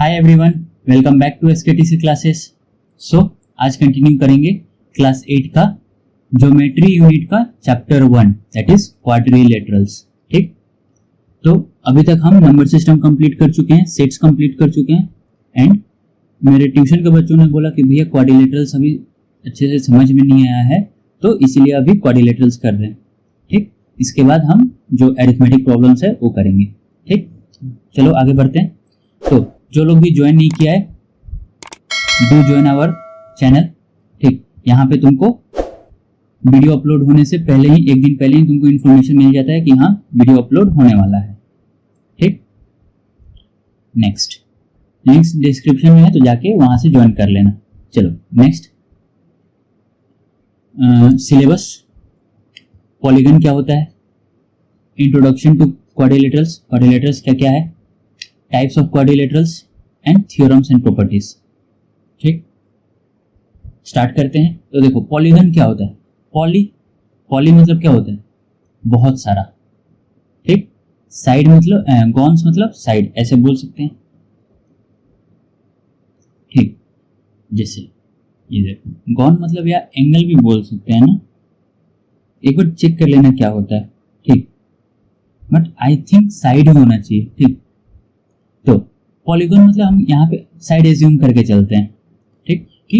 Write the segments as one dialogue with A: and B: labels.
A: Hi everyone, welcome back to SKTC classes. So आज continue करेंगे class 8 का geometry unit का चैप्टर 1 दैट इज क्वाड्रिलेटरल्स। ठीक, तो अभी तक हम नंबर सिस्टम कंप्लीट कर चुके हैं, सेट्स कंप्लीट कर चुके हैं एंड मेरे ट्यूशन के बच्चों ने बोला कि भैया क्वाड्रिलेटरल्स अभी अच्छे से समझ में नहीं आया है, तो इसीलिए अभी क्वाड्रिलेटरल्स कर रहे हैं। ठीक, इसके बाद हम जो अरिथमेटिक प्रॉब्लम्स है वो करेंगे। ठीक, चलो आगे बढ़ते हैं। तो जो लोग भी ज्वाइन नहीं किया है, डू ज्वाइन आवर चैनल। ठीक, यहाँ पे तुमको वीडियो अपलोड होने से पहले ही, एक दिन पहले ही तुमको इन्फॉर्मेशन मिल जाता है कि हाँ वीडियो अपलोड होने वाला है। ठीक, नेक्स्ट लिंक्स डिस्क्रिप्शन में है, तो जाके वहां से ज्वाइन कर लेना। चलो नेक्स्ट, सिलेबस। पॉलीगन क्या होता है, इंट्रोडक्शन टू क्वाड्रिलेटरल्स, क्वाड्रिलेटरल्स क्या क्या है, types of quadrilaterals and theorems and properties. ठीक, स्टार्ट करते हैं। तो देखो पॉलीगन क्या होता है, पॉली मतलब क्या होता है, बहुत सारा। ठीक, साइड मतलब गॉन्स मतलब साइड, ऐसे बोल सकते हैं। ठीक, जैसे ये देखो गॉन मतलब या एंगल भी बोल सकते हैं ना, एक बार चेक कर लेना क्या होता है। ठीक, बट आई थिंक साइड ही होना चाहिए। ठीक, तो पॉलीगन मतलब हम यहाँ पे साइड एज्यूम करके चलते हैं। ठीक, कि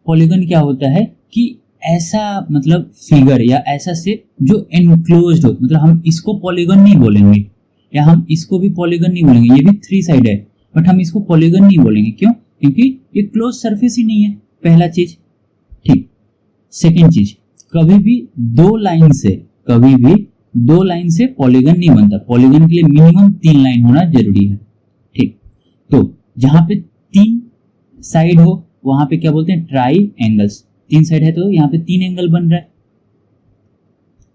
A: पॉलीगन क्या होता है कि ऐसा मतलब फिगर या ऐसा शेप जो एनक्लोज्ड हो, मतलब हम इसको पॉलीगन नहीं बोलेंगे या हम इसको भी पॉलीगन नहीं बोलेंगे, ये भी 3 साइड है बट हम इसको पॉलीगन नहीं बोलेंगे। क्यों? क्योंकि ये क्लोज सरफेस ही नहीं है, पहला चीज। ठीक, सेकेंड चीज, कभी भी दो लाइन से पॉलीगन नहीं बनता। पॉलीगन के लिए मिनिमम 3 लाइन होना जरूरी है। ठीक, तो जहां पे 3 साइड हो वहां पे क्या बोलते हैं, ट्राई एंगल्स। 3 साइड है तो यहाँ पे 3 एंगल बन रहा है।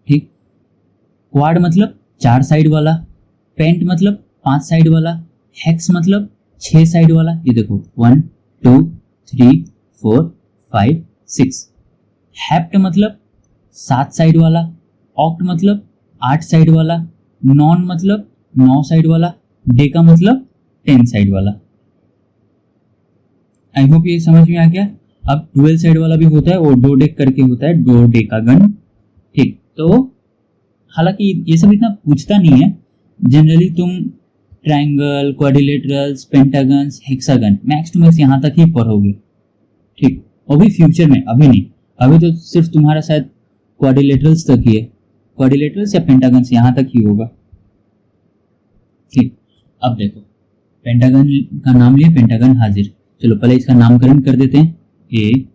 A: ठीक, क्वाड मतलब 4 साइड वाला, पेंट मतलब 5 साइड वाला, हेक्स मतलब 6 साइड वाला। ये देखो 1 2 3 4 5 6। हेप्ट मतलब 7 साइड वाला, ऑक्ट मतलब 8 साइड वाला, नॉन मतलब 9 साइड वाला, डेका मतलब 10 साइड वाला। आई होप ये समझ में आ गया। अब 12 साइड वाला भी होता है, वो डोडेक करके होता है, डोडेकागन। ठीक, तो हालांकि ये सब इतना पूछता नहीं है, जनरली तुम triangle, quadrilaterals, pentagons, hexagon max to max यहाँ तक ही पढ़ोगे। ठीक, और भी फ्यूचर में, अभी नहीं, अभी तो सिर्फ तुम्हारा शायद क्वाड्रिलेटरल्स तक ही है, क्वाड्रिलेटरल्स या पेंटागन्स यहाँ तक ही होगा। ठीक, अब देखो पेंटागन का नाम लिया, पेंटागन हाजिर। चलो पहले इसका नामकरण कर देते हैं, A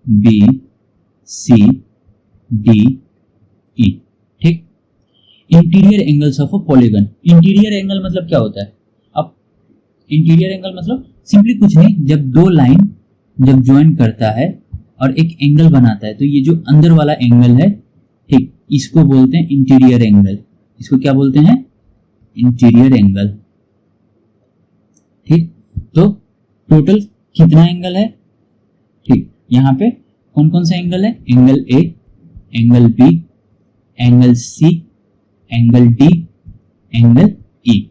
A: B C D E. ठीक, interior angles of a polygon. Interior angle मतलब क्या होता है, अब इंटीरियर एंगल मतलब सिंपली कुछ नहीं, जब दो लाइन जब ज्वाइन करता है और एक एंगल बनाता है, तो ये जो अंदर वाला एंगल है, ठीक, इसको बोलते हैं इंटीरियर एंगल। इसको क्या बोलते हैं, इंटीरियर एंगल। ठीक, तो टोटल कितना एंगल है, ठीक, यहाँ पे कौन कौन सा एंगल है, angle A, angle B, angle C, angle D, angle E.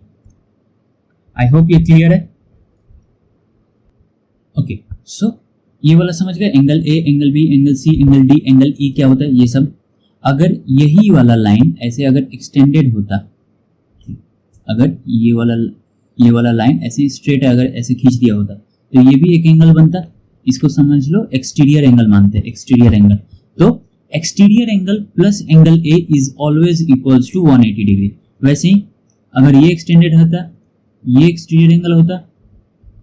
A: I hope ये क्लियर है। ओके, सो ये वाला समझ गए, angle A, angle B, angle C, angle D, angle E क्या होता है, ये सब। अगर यही वाला लाइन ऐसे अगर एक्सटेंडेड होता, अगर ये वाला लाइन ऐसे स्ट्रेट अगर ऐसे खींच दिया होता, तो ये भी एक एंगल बनता। इसको समझ लो एक्सटीरियर एंगल मानते हैं, एक्सटीरियर एंगल। तो exterior angle plus angle A is always equals to 180 degree. वैसे ही अगर ये एक्सटेंडेड होता, ये एक्सटीरियर एंगल होता,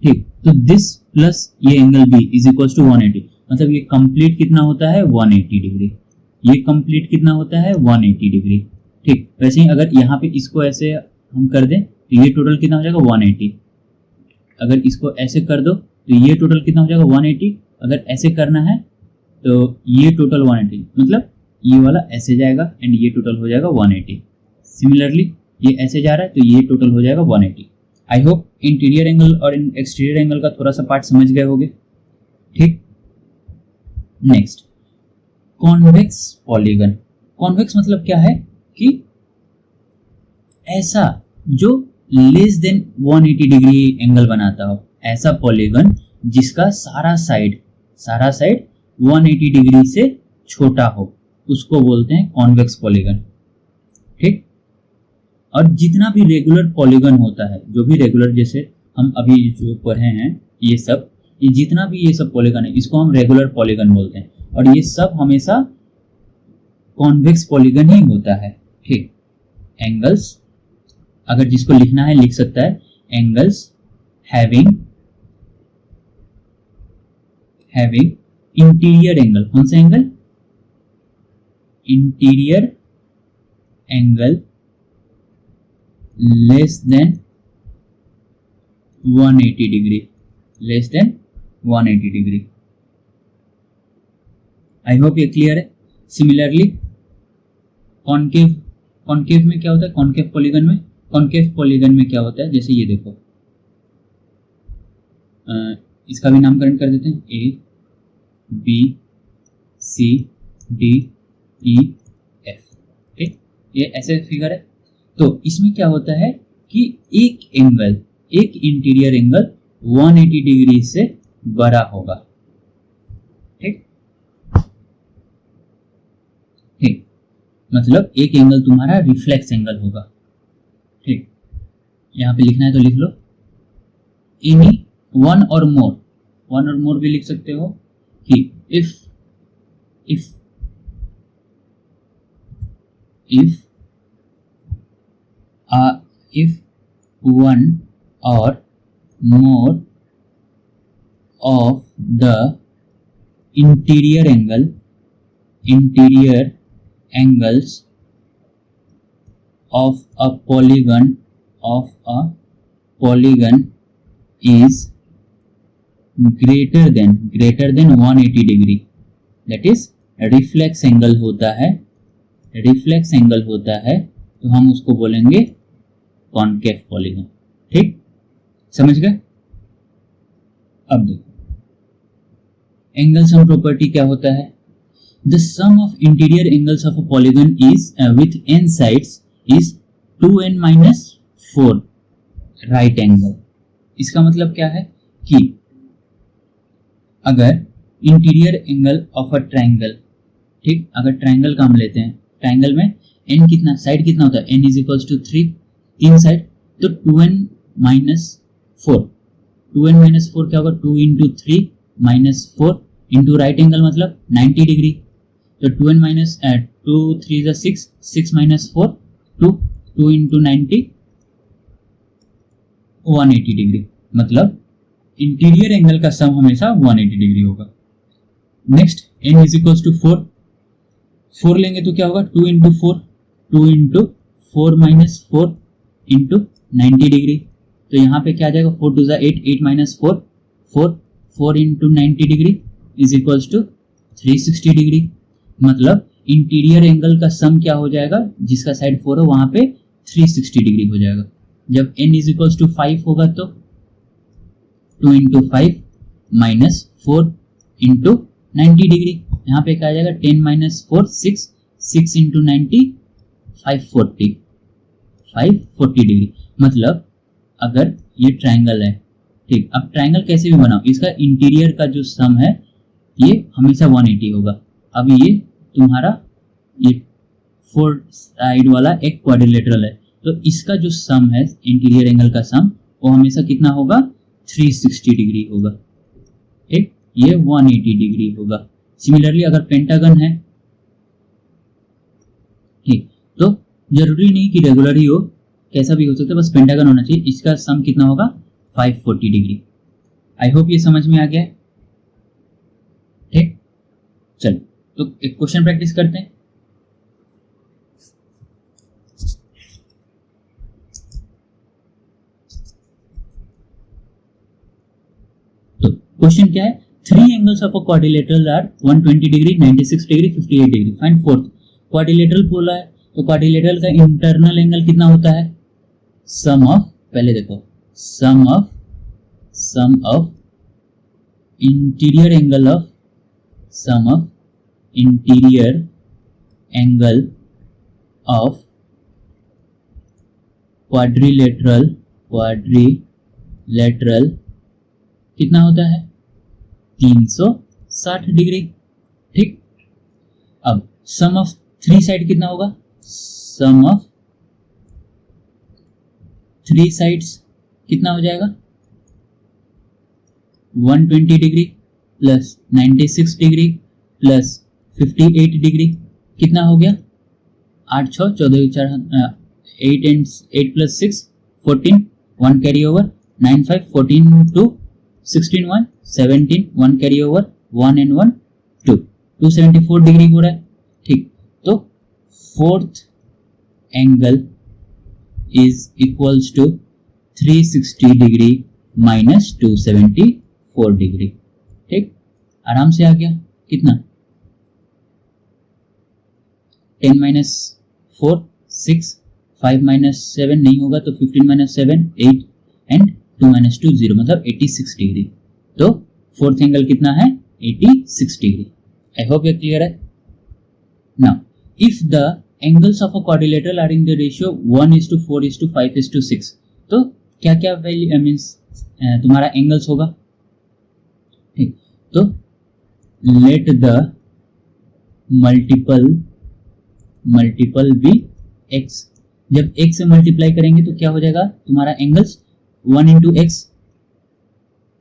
A: ठीक, तो दिस प्लस ये angle B is equals to 180, मतलब ये कंप्लीट कितना होता है, 180 डिग्री। ये कंप्लीट कितना होता है, 180 डिग्री। ठीक, वैसे ही अगर यहाँ पे इसको ऐसे हम कर दें तो ये टोटल कितना हो जाएगा, 180। अगर इसको ऐसे कर दो तो ये टोटल कितना हो जाएगा, 180। अगर ऐसे करना है तो ये टोटल 180, मतलब ये वाला ऐसे जाएगा एंड ये टोटल हो जाएगा 180। सिमिलरली ये ऐसे जा रहा है तो ये टोटल हो जाएगा 180। आई होप इंटीरियर एंगल और एक्सटीरियर एंगल का थोड़ा सा पार्ट समझ गए होगे। ठीक, नेक्स्ट, कॉन्वेक्स पॉलीगन। कॉन्वेक्स मतलब क्या है कि ऐसा जो लेस देन 180 डिग्री एंगल बनाता हो, ऐसा पॉलीगन जिसका सारा साइड 180 डिग्री से छोटा हो, उसको बोलते हैं कॉन्वेक्स पॉलीगन। ठीक। और जितना भी रेगुलर पॉलीगन होता है, जो भी रेगुलर, जैसे हम अभी जो पढ़े हैं ये सब, ये जितना भी ये सब पॉलीगन है, इसको हम रेगुलर पॉलीगन बोलते हैं, और ये सब हमेशा कॉन्वेक्स पॉलीगन ही होता है। ठीक। एंगल्स, अगर जिसको लिखना है लिख सकता है, एंगल्स हैविंग इंटीरियर एंगल, कौन सा angle? Interior angle less than 180 degree, less than 180 degree. I hope ये क्लियर है। सिमिलरली कॉन्केव में क्या होता है? कॉन्केव पॉलीगन में क्या होता है? जैसे ये देखो, इसका भी नामकरण कर देते हैं, A B C D E F. ठीक, ये ऐसे फिगर है। तो इसमें क्या होता है कि एक इंटीरियर एंगल 180 डिग्री से बड़ा होगा। ठीक, मतलब एक एंगल तुम्हारा रिफ्लेक्स एंगल होगा। ठीक, यहां पे लिखना है तो लिख लो, एनी वन और मोर भी लिख सकते हो कि if one or more of the interior angles of a polygon is greater than 180 degree, that is reflex angle होता है, तो हम उसको बोलेंगे कॉन्केव पॉलीगन। ठीक, समझ गए? अब देखो एंगल सम प्रॉपर्टी क्या होता है। The sum of interior angles of a polygon is with n sides is 2n-4 right angle. इसका मतलब क्या है कि अगर interior angle of a triangle, ठीक, अगर ट्रायंगल का हम लेते हैं, ट्रायंगल में n कितना, साइड कितना होता है, n is equals to 3, 3 side, तो 2n-4 क्या होगा, 2 इंटू 3 -4 इंटू राइट एंगल मतलब 90 डिग्री, तो 2 3 6, 6 -4 2 इंटू 90 180 डिग्री, मतलब इंटीरियर एंगल का सम हमेशा 180 डिग्री होगा। Next n is equals to 4 लेंगे तो क्या होगा, 2 इंटू 4 -4 इंटू 90 डिग्री, तो यहाँ पे क्या आ जाएगा, 4 2 8, 8 -4 into 90 degree is equals to 360 degree. मतलब इंटीरियर एंगल का सम क्या हो जाएगा, जिसका साइड 4 है वहां पे 360 डिग्री हो जाएगा। जब n इज इक्वल्स टू 5 होगा तो 2 इंटू 5 -4 इंटू 90 डिग्री, यहाँ पे क्या आ जाएगा, 10 -4 6 इंटू 90 540 डिग्री। मतलब अगर ये ट्रायंगल है, ठीक, अब ट्रायंगल कैसे भी बनाओ, इसका इंटीरियर का जो सम है ये हमेशा 180 होगा। अब ये तुम्हारा ये 4 साइड वाला एक क्वाड्रिलेटरल है, तो इसका जो सम है इंटीरियर एंगल का सम, वो हमेशा कितना होगा, 360 डिग्री होगा। ठीक, ये 180 डिग्री होगा। सिमिलरली अगर पेंटागन है, ठीक, तो जरूरी नहीं कि रेगुलर ही हो, कैसा भी हो सकता है, बस पेंटागन होना चाहिए। इसका सम कितना होगा, 540 डिग्री। आई होप ये समझ में आ गया है। ठीक, चलो तो एक क्वेश्चन प्रैक्टिस करते हैं। तो क्वेश्चन क्या है, 3 angles of a quadrilateral are 120 degree, 96 degree, 58 degree, find fourth. Quadrilateral बोला है, तो क्वाड्रिलेटरल का इंटरनल एंगल कितना होता है, सम ऑफ, पहले देखो, sum of interior angle of quadrilateral quadrilateral कितना होता है 360 डिग्री। ठीक, अब सम ऑफ थ्री साइड कितना होगा, सम ऑफ थ्री साइड्स कितना हो जाएगा 120 degree plus 96 degree plus 58 degree कितना हो गया 8 6 14 4 8 and 8 plus 6 14 1 carry over 9 5 14 2 16 1 17 1 carry over 1 and 1 2 274 degree हो रहा है। ठीक, तो fourth angle is equals to 360 degree minus 274 degree. ठीक, आराम से आ गया कितना 10 माइनस 4 6 5 माइनस 7 नहीं होगा तो 15 माइनस 7 8 एंड 2 माइनस 2 0 मतलब 86 डिग्री। तो फोर्थ एंगल कितना है 86 डिग्री। आई होप ये क्लियर है। Now if the angles of a quadrilateral are in the ratio 1:4:5:6 तो क्या क्या वैल्यू मीन्स तुम्हारा एंगल्स होगा। ठीक, तो let the multiple be x। जब x से मल्टीप्लाई करेंगे तो क्या हो जाएगा तुम्हारा एंगल्स 1 इंटू एक्स,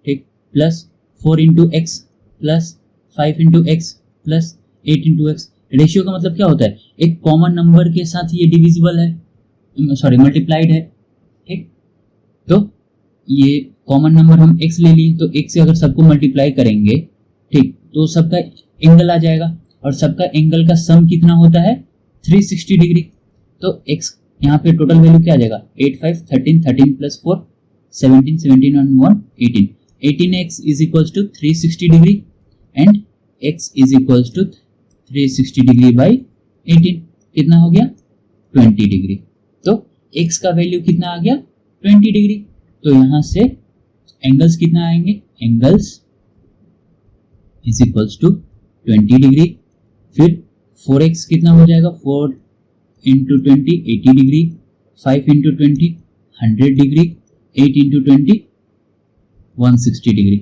A: ठीक, plus 4 into x plus 5 into x plus 8 into x. Ratio का मतलब क्या होता है एक कॉमन नंबर के साथ ये डिविजिबल है, सॉरी मल्टीप्लाइड है। ठीक, तो ये कॉमन नंबर हम x ले लिए तो x से अगर सबको मल्टीप्लाई करेंगे ठीक तो सबका एंगल आ जाएगा और सबका एंगल का सम कितना होता है 360 डिग्री। तो x यहाँ पे टोटल वैल्यू क्या आ जाएगा 8 5 13 13 प्लस 4 17 17 और 1 18 18x is equals to 360 degree and x is equals to 360 degree by 18 कितना हो गया 20 डिग्री। तो x का वैल्यू कितना आ गया 20 डिग्री। तो यहां से एंगल्स कितना आएंगे angles is equals to 20 degree. फिर 4x कितना हो जाएगा 4 into 20 80 degree 5 into 20 100 degree 8 into 20 160 degree.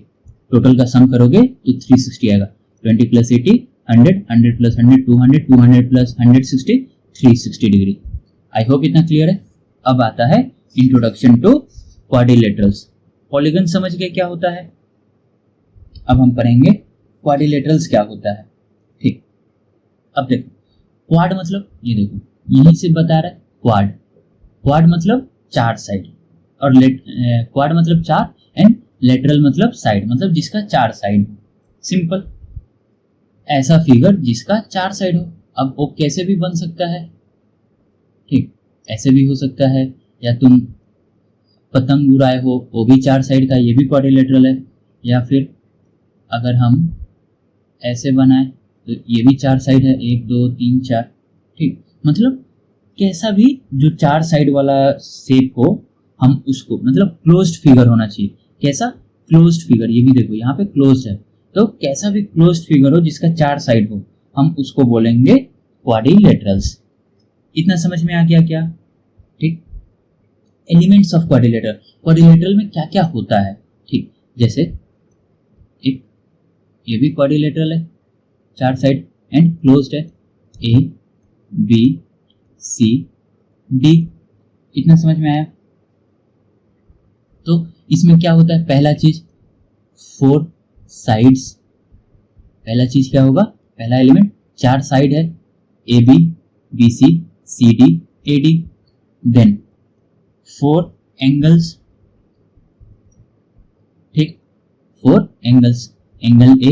A: Total का सम करोगे तो 360 आएगा 20 plus 80 100 100 plus 100 200 200 plus 160 360 degree. I hope इतना क्लियर है। अब आता है इंट्रोडक्शन टू क्वाड्रिलेटरल्स। पॉलीगन समझ गए क्या होता है, अब हम पढ़ेंगे क्वाड्रिलेटरल्स क्या होता है। ठीक, अब देखो क्वाड मतलब ये देखो यहीं से बता रहा है क्वाड, क्वाड मतलब चार साइड और क्वाड मतलब चार एंड लेटरल मतलब साइड मतलब जिसका चार साइड हो। सिंपल, ऐसा फिगर जिसका चार साइड हो। अब वो कैसे भी बन सकता है, ठीक, ऐसे भी हो सकता है या तुम पतंग उड़ाए हो वो भी चार साइड का, ये भी क्वाड्रिलेटरल है। या फिर अगर हम ऐसे बनाए तो ये भी चार साइड है 1 2 3 4। ठीक, मतलब कैसा भी जो चार साइड वाला शेप हो हम उसको मतलब क्लोज्ड फिगर होना चाहिए। कैसा क्लोज्ड फिगर, ये भी देखो यहाँ पे क्लोज्ड है तो कैसा भी क्लोज्ड फिगर हो जिसका चार साइड हो हम उसको बोलेंगे क्वाड्रिलेटरल्स। इतना समझ में आ गया क्या। ठीक, एलिमेंट्स ऑफ क्वाड्रिलेटरल, क्वाड्रिलेटरल में क्या क्या होता है। ठीक, जैसे एक ये भी क्वाड्रिलेटरल है चार साइड एंड क्लोज्ड है ए बी सी डी। इतना समझ में आया। तो इसमें क्या होता है पहला चीज 4 साइड्स। पहला चीज क्या होगा, पहला एलिमेंट चार साइड है A B B C C D A D. Then 4 angles, ठीक, 4 angles, angle A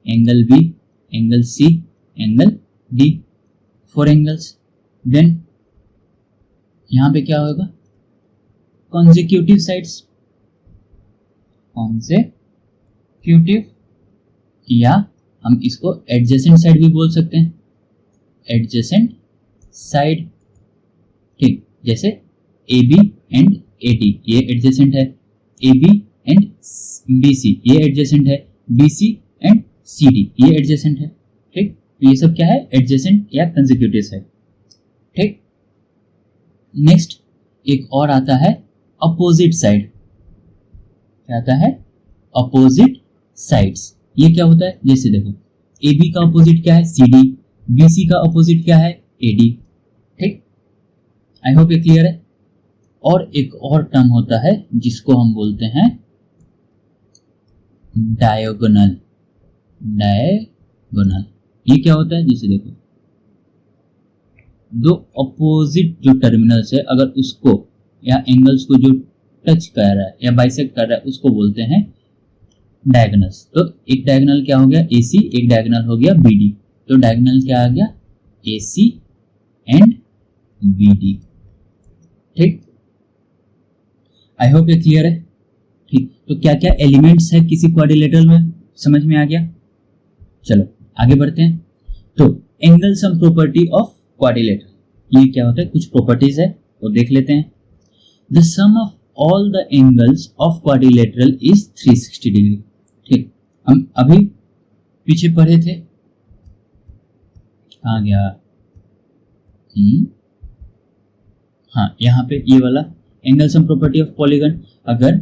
A: angle B angle C angle D, 4 angles. Then यहां पे क्या होगा कॉन्जिक्यूटिव साइड्स, कॉन्जिक्यूटिव या हम इसको एडजेसेंट साइड भी बोल सकते हैं, एडजेसेंट साइड। ठीक, जैसे A B and A D ये एडजेसेंट है, A B and B C ये एडजेसेंट है, B C and C D ये एडजेसेंट है। ठीक, तो ये सब क्या है एडजेसेंट या कंसेक्यूटिव साइड। ठीक, नेक्स्ट एक और आता है अपोजिट साइड, क्या आता है, अपोजिट साइड्स। ये क्या होता है, जैसे देखो ए बी का अपोजिट क्या है, सी डी, बी सी का अपोजिट क्या है, ए डी। ठीक, आई होप ये क्लियर है। और एक और टर्म होता है जिसको हम बोलते हैं डायगोनल। डायगोनल ये क्या होता है, जैसे देखो दो अपोजिट जो टर्मिनल्स है, अगर उसको या एंगल्स को जो टच कर रहा है या बाइसेक्ट कर रहा है उसको बोलते हैं डायगोनल्स। तो एक डायगोनल क्या हो गया, AC, एक डायगोनल हो गया BD। तो डायगोनल क्या आ गया, AC एंड BD। ठीक, आई होप ये क्लियर है। ठीक, तो क्या क्या एलिमेंट्स है किसी क्वाड्रिलेटरल में, समझ में आ गया। चलो आगे बढ़ते हैं। तो angle sum property of quadrilateral, ये क्या होता है, कुछ प्रॉपर्टीज है वो देख लेते हैं। The sum of all the angles of quadrilateral is 360 degree. ठीक, हम अभी पीछे पढ़े थे, कहाँ गया, हाँ यहाँ पे ये वाला angle sum property of polygon. अगर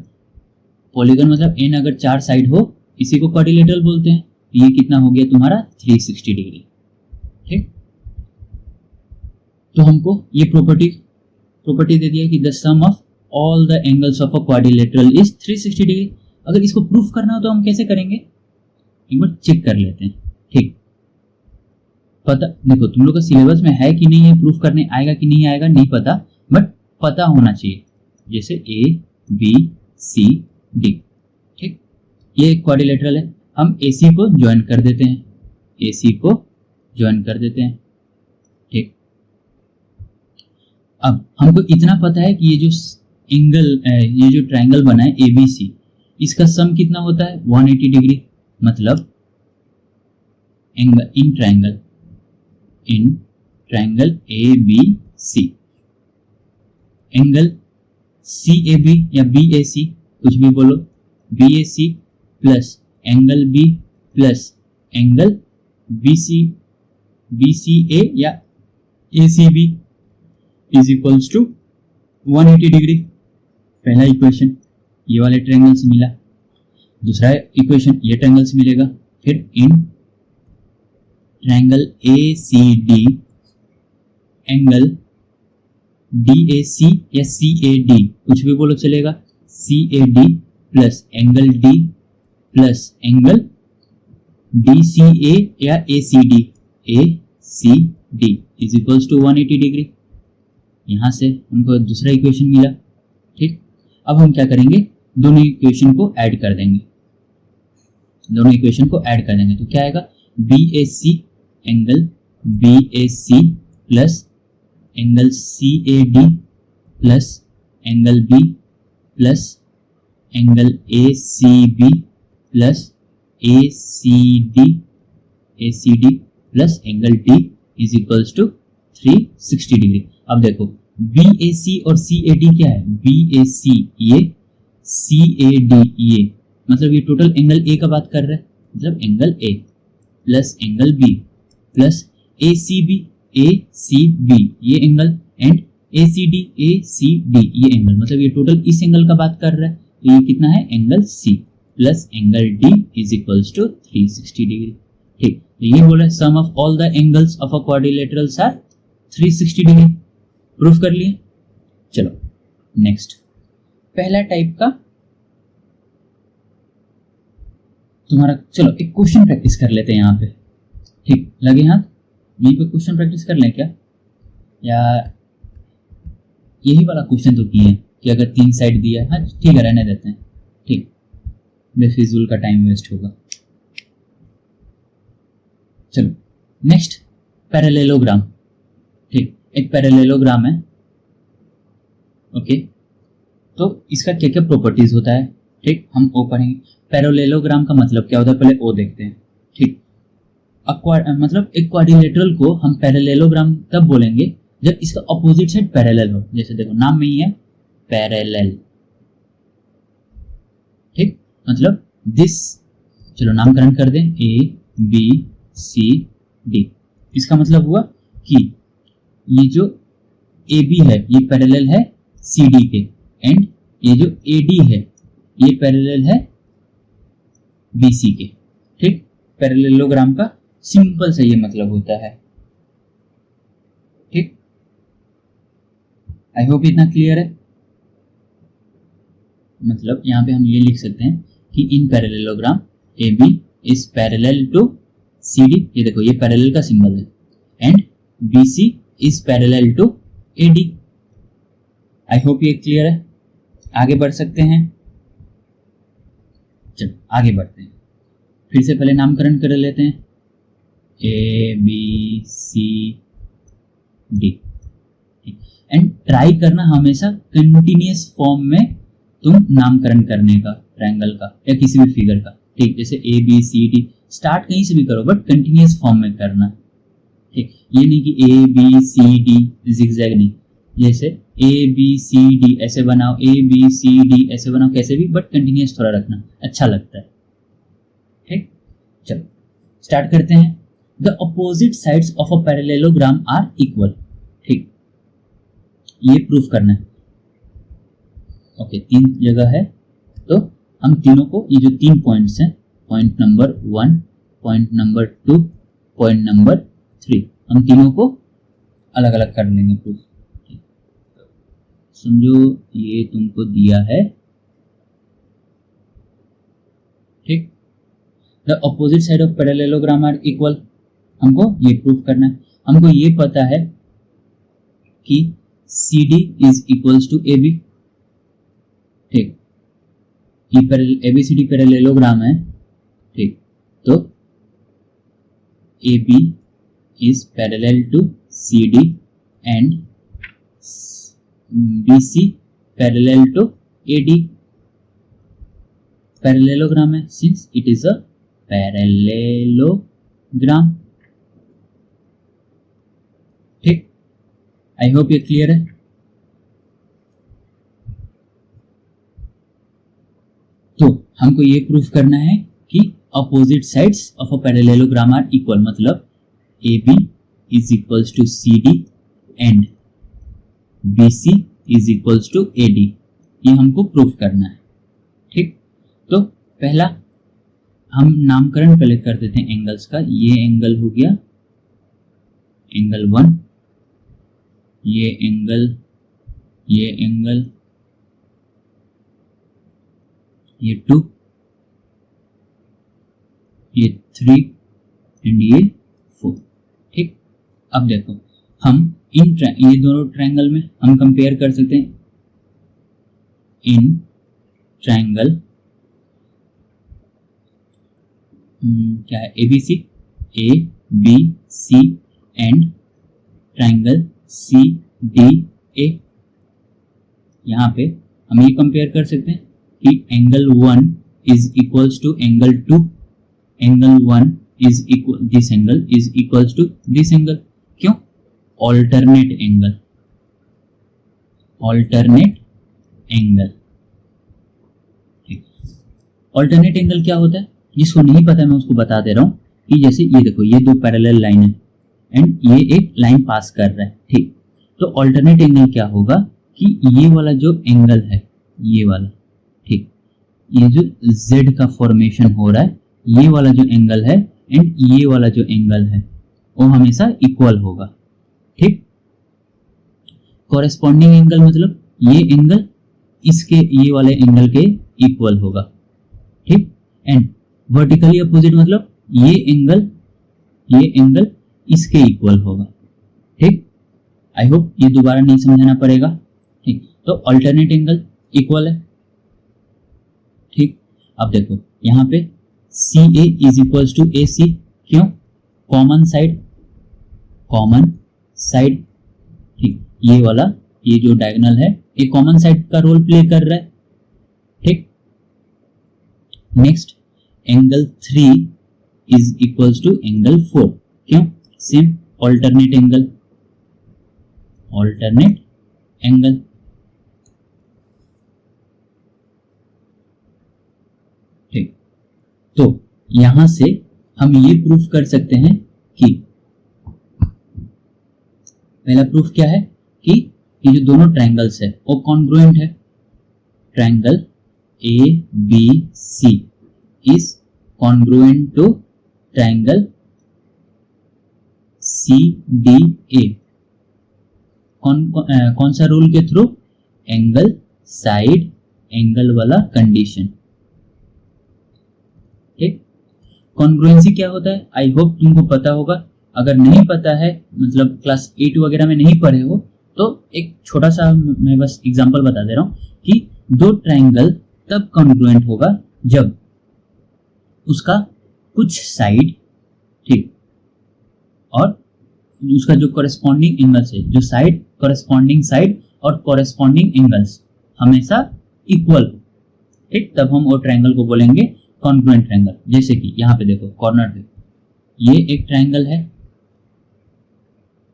A: पॉलीगन मतलब एन अगर 4 साइड हो, इसी को क्वाड्रिलेटरल बोलते हैं। ये कितना हो गया तुम्हारा 360 डिग्री। ठीक, तो हमको ये प्रॉपर्टी दे दिया कि the sum of all the angles of a quadrilateral is 360 degree. अगर इसको प्रूफ करना हो तो हम कैसे करेंगे, एक बार चेक कर लेते हैं। ठीक, पता देखो तुम लोग का सिलेबस में है कि नहीं है, प्रूफ करने आएगा कि नहीं आएगा नहीं पता, बट पता होना चाहिए। जैसे A B C D। ठीक, ये एक क्वाड्रिलेटरल है, हम AC को ज्वाइन कर देते हैं, AC को ज्वाइन कर देते हैं। ठीक, अब हमको इतना पता है कि ये जो एंगल, ये जो ट्रायंगल बना है ABC, इसका सम कितना होता है 180 डिग्री। मतलब angle in triangle ABC, angle CAB या BAC कुछ भी बोलो, BAC plus angle B plus angle BCA या ACB is equals to 180 degree. पहला इक्वेशन ये वाले ट्रायंगल से मिला, दूसरा इक्वेशन ये ट्रायंगल से मिलेगा। फिर in triangle ACD angle DAC या CAD कुछ भी बोलो चलेगा, CAD plus angle D plus angle DCA या ACD is equals to 180 degree. यहां से उनको दूसरा इक्वेशन मिला। ठीक, अब हम क्या करेंगे, दोनों इक्वेशन को ऐड कर देंगे। तो क्या आएगा, BAC angle BAC plus angle CAD plus angle B plus angle ACB plus ACD plus angle D is equals to 360 degree. अब देखो BAC और CAD क्या है, BAC ये, CAD ये, मतलब ये टोटल एंगल A का बात कर रहा है, मतलब angle A plus angle B plus ACB ये एंगल एंड ACD ये एंगल, मतलब ये टोटल इस एंगल का बात कर रहा है। तो ये कितना है, angle C plus angle D is equals to 360 degree. ठीक, तो ये बोला है sum of all the angles of a quadrilaterals are 360 degree. Proof कर लिए। चलो नेक्स्ट, पहला टाइप का तुम्हारा, चलो एक क्वेश्चन प्रैक्टिस कर लेते हैं यहाँ पे। ठीक, लगे हाथ, यहीं पे क्वेश्चन प्रैक्टिस कर लें क्या, या यही वाला क्वेश्चन तो किए कि अगर 3 साइड दिया है, हाँ ठीक है रहने देते हैं। ठीक, बेफिजूल का टाइम वेस्ट होगा। चलो नेक्स्ट, पैरेललोग्राम। ठीक, एक पैरेललोग्राम है। ओके, तो इसका क्या क्या प्रॉपर्टीज होता है। ठीक, हम ओ पढ़ेंगे। पैरेललोग्राम का मतलब क्या होता है, पहले ओ देखते हैं। ठीक, मतलब एक क्वाड्रिलेटरल को हम पैरेललोग्राम तब बोलेंगे जब इसका अपोजिट साइड पैरेलल हो। जैसे देखो नाम में ही है पैरेलल। ठीक, मतलब दिस, चलो नामकरण कर दें, ABCD। इसका मतलब हुआ कि ये जो AB है ये पैरेलल है CD के, एंड ये जो AD है ये पैरेलल है BC के। ठीक, पैरेललोग्राम का सिंपल सा ये मतलब होता है। ठीक, आई होप इतना क्लियर है। मतलब यहाँ पे हम ये लिख सकते हैं कि in parallelogram AB is parallel to CD, ये देखो ये पैरेलल का सिंबल है, and BC is parallel to AD। I hope ये क्लियर है। आगे बढ़ सकते हैं। चलो आगे बढ़ते हैं। फिर से पहले नामकरण कर लेते हैं, ABCD। एंड ट्राई करना हमेशा कंटिन्यूअस फॉर्म में तुम नामकरण करने का, ट्रायंगल का या किसी भी फिगर का। ठीक, जैसे ABCD स्टार्ट कहीं से भी करो बट कंटिन्यूअस फॉर्म में करना। ठीक, ये नहीं कि ABCD जिगजैग नहीं, जैसे ABCD ऐसे बनाओ, ABCD ऐसे बनाओ, कैसे भी, बट कंटिन्यूअस थोड़ा रखना, अच्छा लगता है। ठीक, चलो स्टार्ट करते हैं। The opposite sides of a parallelogram are equal. ठीक, ये प्रूफ करना है। ओके, 3 जगह है, तो हम तीनों को, ये जो 3 पॉइंट्स हैं, point number 1, point number 2, point number 3, हम तीनों को अलग अलग कर लेंगे प्रूफ। समझो ये तुमको दिया है। ठीक, the opposite side of parallelogram are equal, हमको ये प्रूफ करना है। हमको ये पता है कि CD is equals to AB। ठीक, ये ABCD पैरेललोग्राम है। ठीक, तो AB is parallel to CD and BC parallel to AD। Parallelogram है, since it is a parallelogram। ठीक, आई होप ये क्लियर है। तो हमको ये प्रूफ करना है कि opposite sides of a parallelogram are equal, मतलब AB is equals to CD and BC is equals to AD, ये हमको प्रूफ करना है। ठीक, तो पहला हम नामकरण पहले कर देते हैं एंगल्स का। ये एंगल हो गया एंगल 1, ये एंगल, ये एंगल, ये 2, ये 3 एंड ये 4। ठीक, अब देखो हम ये दोनों ट्रायंगल में हम कंपेयर कर सकते हैं। इन ट्रायंगल क्या है, ABC, ABC and triangle CDA। यहाँ पे हम ये कंपेयर कर सकते हैं कि angle 1 is equals to angle 2, angle 1 is equal, this angle is equals to this angle. क्यों? Alternate angle, alternate angle. Alternate angle क्या होता है, जिसको नहीं पता मैं उसको बता दे रहा हूं कि जैसे ये देखो, ये 2 पैरेलल लाइन है एंड ये एक लाइन पास कर रहा है। ठीक, तो ऑल्टरनेट एंगल क्या होगा कि ये वाला जो एंगल है, ये वाला, ठीक, ये जो Z का फॉर्मेशन हो रहा है, ये वाला जो एंगल है एंड ये वाला जो एंगल है वो हमेशा इक्वल होगा। ठीक, कॉरेस्पॉन्डिंग एंगल मतलब ये एंगल इसके, ये वाले एंगल के इक्वल होगा। ठीक, एंड वर्टिकली अपोजिट मतलब ये एंगल इसके इक्वल होगा। ठीक, आई होप ये दोबारा नहीं समझाना पड़ेगा। ठीक, तो अल्टरनेट एंगल इक्वल है। ठीक, अब देखो यहाँ पे CA is equals to AC। क्यों? Common side, common side. ठीक, ये वाला, ये जो डायगोनल है ये कॉमन साइड का रोल प्ले कर रहा है। ठीक, next angle 3 is equals to angle 4। क्यों? Same alternate angle, alternate angle. ठीक, तो यहां से हम ये प्रूफ कर सकते हैं कि पहला प्रूफ क्या है कि ये जो दोनों ट्रायंगल्स है वो कॉन्ग्रुएंट है। Triangle ABC is congruent to triangle CDA। कौन सा रूल के थ्रू? एंगल साइड एंगल वाला कंडीशन। ठीक, कॉन्ग्रुएंसी क्या होता है आई होप तुमको पता होगा। अगर नहीं पता है, मतलब क्लास 8 वगैरह में नहीं पढ़े हो, तो एक छोटा सा मैं बस एग्जांपल बता दे रहा हूं कि दो ट्रायंगल तब कॉन्ग्रुएंट होगा जब उसका कुछ साइड, ठीक, और उसका जो कॉरेस्पॉन्डिंग एंगल्स है, जो साइड कॉरेस्पॉन्डिंग साइड और कॉरेस्पॉन्डिंग एंगल्स हमेशा इक्वल हो। ठीक, तब हम वो ट्रायंगल को बोलेंगे कॉन्ग्रुएंट ट्रायंगल। जैसे कि यहाँ पे देखो, कॉर्नर पे ये एक ट्रायंगल है,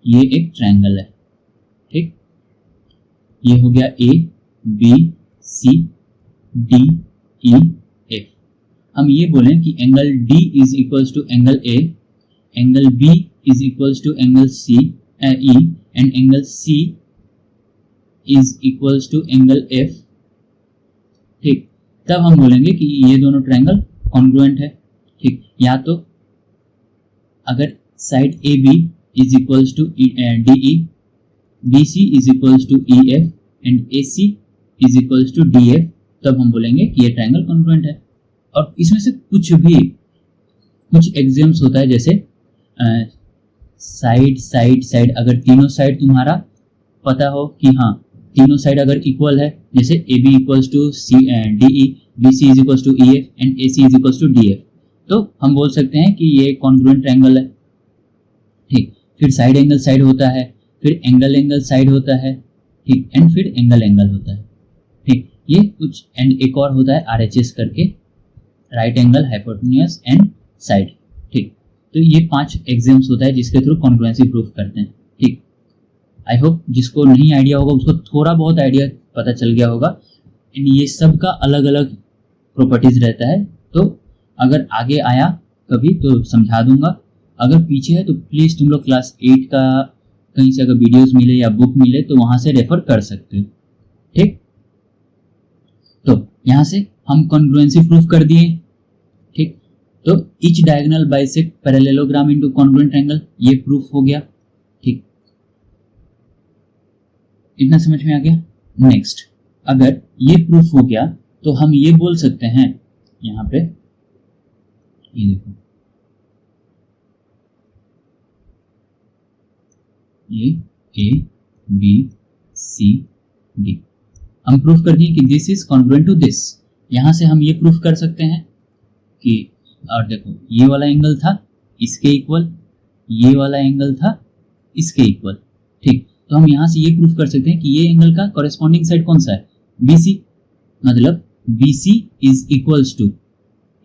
A: ये एक ट्रायंगल है। ठीक, ये हो गया A B C D E F। हम ये बोलें कि angle D is equals to angle A, angle B is equals to angle C E and angle C is equals to angle F। ठीक, तब हम बोलेंगे कि ये दोनों ट्रायंगल कॉन्ग्रुएंट है। ठीक, या तो अगर side AB is equals to DE, BC is equals to EF and AC is equals to DF, तब हम बोलेंगे कि ये ट्रायंगल कॉन्ग्रुएंट है। और इसमें से कुछ एग्जाम्स होता है, जैसे साइड साइड साइड, अगर तीनों साइड तुम्हारा पता हो कि हाँ तीनों साइड अगर इक्वल है, जैसे AB equals to DE, BC is equals to EF and AC is equals to DF, तो हम बोल सकते हैं कि ये कॉन्ग्रुएंट ट्रायंगल है। ठीक, फिर साइड एंगल साइड होता है, फिर एंगल एंगल साइड होता है, ठीक, एंड फिर एंगल एंगल होता है। ठीक, ये कुछ एंड एक और होता है RHS करके, right angle hypotenuse and side. ठीक, तो ये 5 एग्जाम्स होता है जिसके थ्रू कॉन्ग्रुएंसी प्रूफ करते हैं। ठीक, आई होप जिसको नहीं आइडिया होगा उसको थोड़ा बहुत आइडिया पता चल गया होगा। एंड ये सब का अलग अलग प्रॉपर्टीज रहता है, तो अगर आगे आया कभी तो समझा दूंगा। अगर पीछे है तो प्लीज तुम लोग क्लास 8 का कहीं से अगर वीडियोस मिले या बुक मिले तो वहां से रेफर कर सकते हो। ठीक, तो यहां से हम कॉन्ग्रुएंसी प्रूफ कर दिए। ठीक, तो each diagonal bisect parallelogram into congruent triangle, ये प्रूफ हो गया। ठीक, इतना समझ में आ गया। नेक्स्ट, अगर ये प्रूफ हो गया तो हम ये बोल सकते हैं, यहां पे ये देखो, ये A B C D हम प्रूफ कर दिए कि this is congruent to this. यहां से हम ये प्रूफ कर सकते हैं कि, और देखो ये वाला एंगल था इसके इक्वल, ये वाला एंगल था इसके इक्वल। ठीक, तो हम यहां से ये प्रूफ कर सकते हैं कि ये एंगल का कॉरेस्पॉन्डिंग साइड कौन सा है? BC, मतलब BC इज इक्वल्स टू,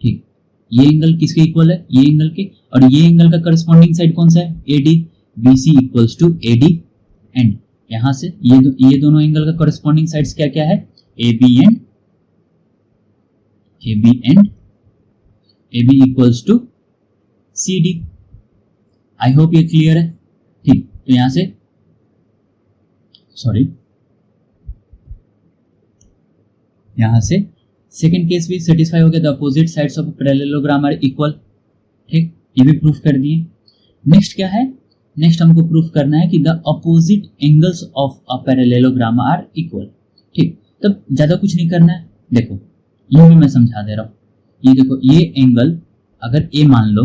A: ठीक, ये एंगल किसके इक्वल है? ये एंगल के। और ये एंगल का कॉरेस्पॉन्डिंग साइड कौन सा है? AD, BC equals to AD। And यहां से ये दोनों एंगल का कॉरेस्पॉन्डिंग साइड्स क्या क्या है? AB equals to CD। I hope ये क्लियर है। ठीक, तो यहां से यहां से सेकेंड केस भी सेटिस्फाई हो गया, the opposite sides of a parallelogram are equal. ठीक, ये भी प्रूफ कर दिए। नेक्स्ट क्या है? नेक्स्ट हमको प्रूफ करना है कि the opposite angles of a parallelogram are equal. ठीक, तब ज्यादा कुछ नहीं करना है। देखो ये भी मैं समझा दे रहा हूं। ये देखो, ये एंगल अगर A मान लो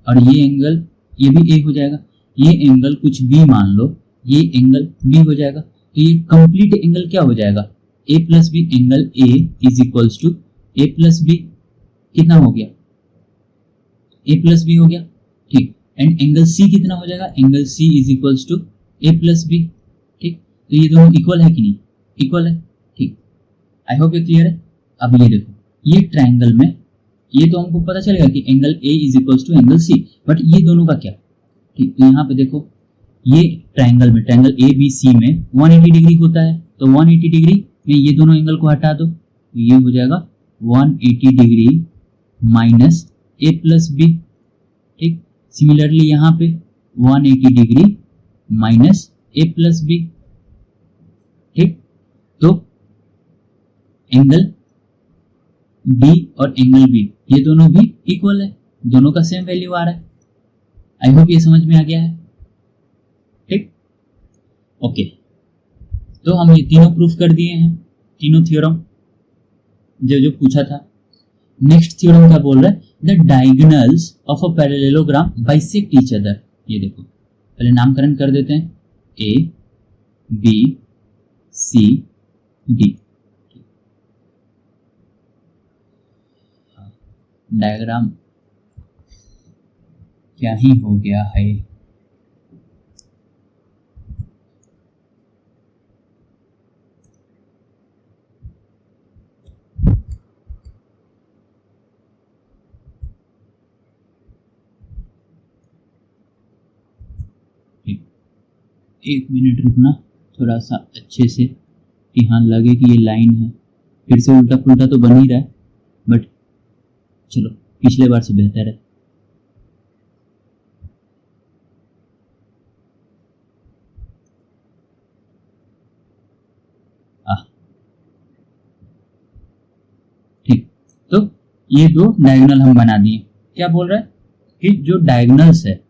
A: और ये एंगल, ये भी A हो जाएगा। ये एंगल कुछ B मान लो, ये एंगल B हो जाएगा। तो ये कंप्लीट एंगल क्या हो जाएगा? A plus B, angle A is equals to A plus B, कितना हो गया? A प्लस बी हो गया। ठीक, एंड एंगल C कितना हो जाएगा? Angle C is equals to A plus B. ठीक, तो ये दोनों इक्वल है कि नहीं? इक्वल है। ठीक, आई होप ये क्लियर है। अब ये देखो, ये ट्रायंगल में ये तो हमको पता चलेगा कि angle A is equals to angle C, but ये दोनों का क्या? ठीक, तो यहाँ पे देखो, ये ट्रायंगल में, ट्रायंगल ABC में 180 डिग्री होता है, तो 180 डिग्री में ये दोनों एंगल को हटा दो, तो ये हो जाएगा 180 degree minus A plus B. ठीक, सिमिलरली यहाँ पे 180 degree minus A plus B. ठीक, तो एंगल बी और एंगल बी ये दोनों भी इक्वल है, दोनों का सेम वैल्यू आ रहा है। आई होप ये समझ में आ गया है। ठीक, ओके, तो हम ये तीनों प्रूफ कर दिए हैं, तीनों थ्योरम जो जो पूछा था। नेक्स्ट थ्योरम क्या बोल रहा है, the diagonals of a parallelogram bisect each other. ये देखो, पहले नामकरण कर देते हैं, A B C D. Diagram क्या ही हो गया है। एक मिनट रुकना, थोड़ा सा अच्छे से कि हाँ लगे कि ये लाइन है। फिर से उल्टा पुल्टा तो बन ही रहा है, बट चलो पिछले बार से बेहतर है। ठीक, तो ये दो डायगोनल हम बना दिए। क्या बोल रहा है कि जो डायगोनल्स है,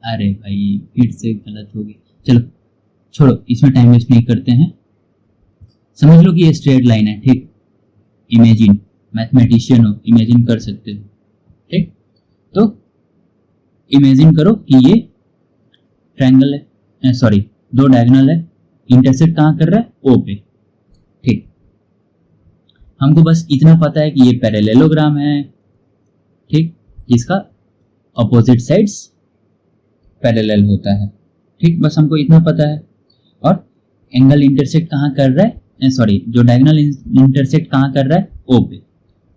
A: अरे भाई फिर से गलत हो गई, चलो छोड़ो, इसमें टाइम वेस्ट नहीं करते हैं। समझ लो कि ये स्ट्रेट लाइन है। ठीक, इमेजिन, मैथमेटिशियन हो, इमेजिन कर सकते हो। ठीक, तो इमेजिन करो कि ये ट्रायंगल है, सॉरी दो डायगोनल है, इंटरसेक्ट कहाँ कर रहा है, ओ पे। ठीक, हमको बस इतना पता है कि ये पैरेललोग्राम है। ठीक, जिसका अपोजिट साइड्स पैरेलल होता है। ठीक, बस हमको इतना पता है। और एंगल इंटरसेक्ट कहाँ कर रहा है, सॉरी जो डायगोनल इंटरसेक्ट कहाँ कर रहा है, ओ पे।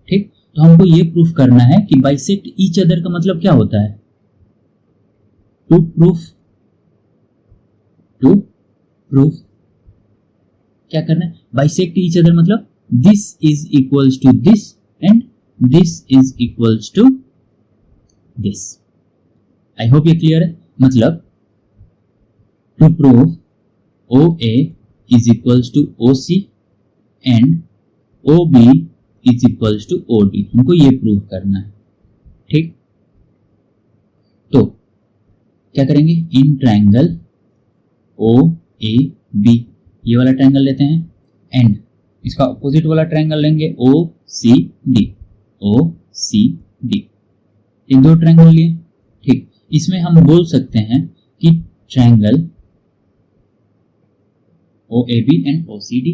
A: ठीक, तो हमको ये प्रूफ करना है कि बाइसेक्ट ईच अदर का मतलब क्या होता है। टू प्रूफ क्या करना है, बाइसेक्ट ईच अदर मतलब this is equals to this and this is equals to this. I hope ये क्लियर है। मतलब to prove OA is equals to OC and OB is equals to OD, हमको ये prove करना है। ठीक, तो क्या करेंगे, इन ट्रायंगल OAB, ये वाला ट्रायंगल लेते हैं, एंड इसका अपोजिट वाला ट्रायंगल लेंगे OCD। इन दो ट्रायंगल लिए। ठीक, इसमें हम बोल सकते हैं कि ट्रायंगल OAB एंड OCD,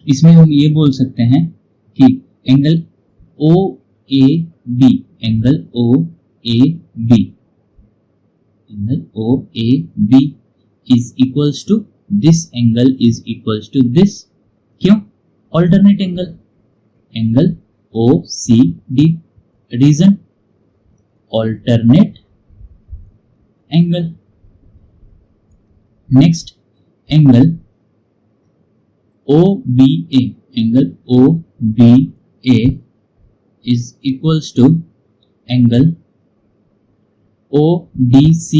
A: इसमें हम ये बोल सकते हैं कि angle OAB is equals to this angle is equals to this. क्यों, alternate angle OCD, reason alternate angle. Next angle OBA is equals to angle ODC।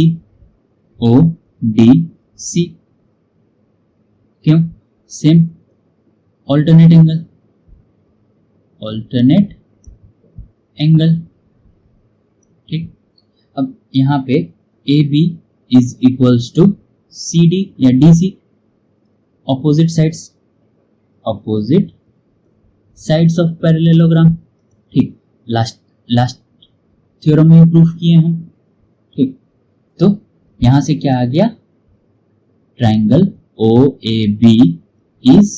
A: क्यों, सेम ऑल्टरनेट एंगल। ठीक, अब यहाँ पे AB is equals to CD या DC, opposite sides of parallelogram. ठीक, last theorem में proof किए हम। ठीक, तो यहां से क्या आ गया, triangle OAB is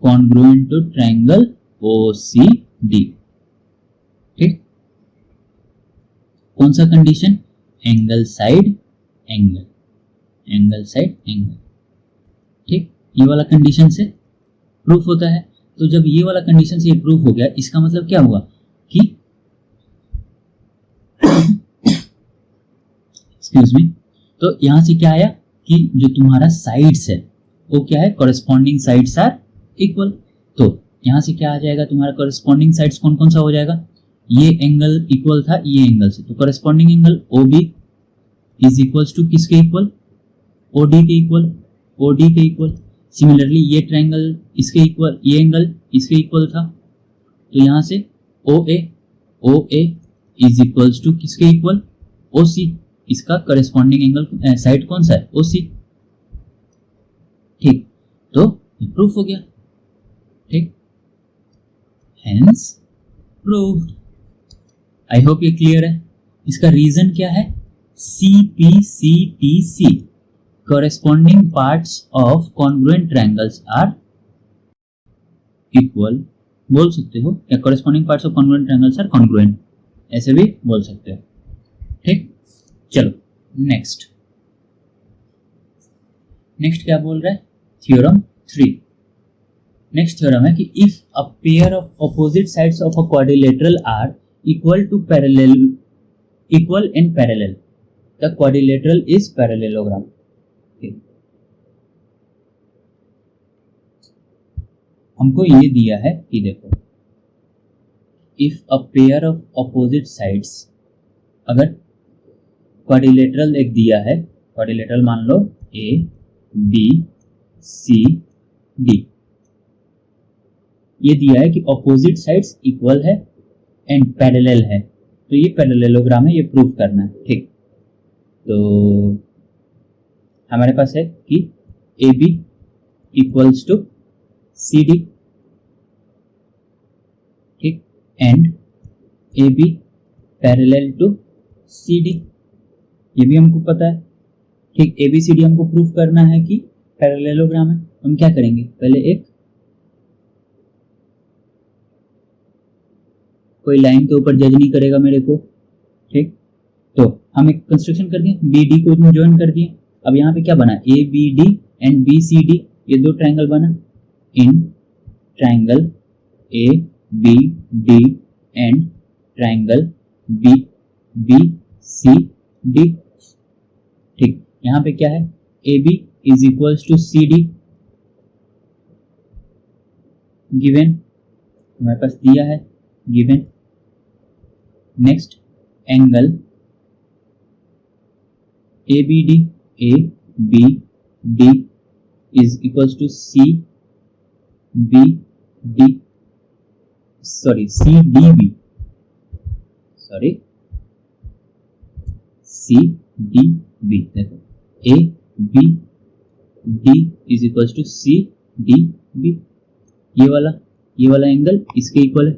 A: congruent to triangle OCD। ठीक, कौन सा कंडीशन, एंगल साइड एंगल। ठीक, ये वाला कंडीशन से प्रूफ होता है। तो जब ये वाला कंडीशन से ये प्रूफ हो गया, इसका मतलब क्या हुआ कि एक्सक्यूज मी, तो यहां से क्या आया कि जो तुम्हारा साइड्स है वो क्या है, कॉरेस्पॉन्डिंग साइड्स आर इक्वल। तो यहां से क्या आ जाएगा, तुम्हारा कॉरेस्पॉन्डिंग साइड्स कौन कौन सा हो जाएगा, ये एंगल इक्वल था ये एंगल से, तो corresponding angle OB is equals to किसके इक्वल, OD के इक्वल। सिमिलरली ये ट्रायंगल इसके इक्वल, ये एंगल इसके इक्वल था, तो यहां से OA इज इक्वल्स टू किसके इक्वल, OC, इसका करस्पॉन्डिंग एंगल साइड कौन सा है, OC। ठीक, तो प्रूफ हो गया। ठीक, हेंस प्रूव्ड। आई होप ये क्लियर है। इसका रीजन क्या है, CPCTC, corresponding parts of congruent triangles are equal, बोल सकते हो, या corresponding parts of congruent triangles are congruent, ऐसे भी बोल सकते हो। ठीक, चलो नेक्स्ट क्या बोल रहा है, थ्योरम 3। नेक्स्ट थ्योरम है कि if a pair of opposite sides of a quadrilateral are equal and parallel, the quadrilateral is parallelogram. हमको ये दिया है कि देखो, if a pair of opposite sides, अगर क्वाड्रिलेटरल एक दिया है, क्वाड्रिलेटरल मान लो ABCD, ये दिया है कि ऑपोजिट साइड्स इक्वल है एंड पैरेलल है, तो ये पैरेललोग्राम है, ये प्रूव करना है। ठीक, तो हमारे पास है कि AB इक्वल्स टू CD, ठीक, and AB parallel to CD, ये भी हमको पता है। ठीक, ABCD हमको प्रूफ करना है कि पैरेललोग्राम है। हम क्या करेंगे, पहले एक कोई लाइन के ऊपर जज नहीं करेगा मेरे को। ठीक, तो हम एक कंस्ट्रक्शन कर दिए, BD को ज्वाइन कर दिए। अब यहाँ पे क्या बना, ABD एंड BCD, ये दो ट्रायंगल बना। In triangle ABD and triangle BCD। ठीक, यहाँ पे क्या है, AB is equals to CD, given, हमारे पास दिया है, given. Next angle ABD is equals to CDB, देखो ABD is equals to CDB, ये वाला एंगल इसके इक्वल है।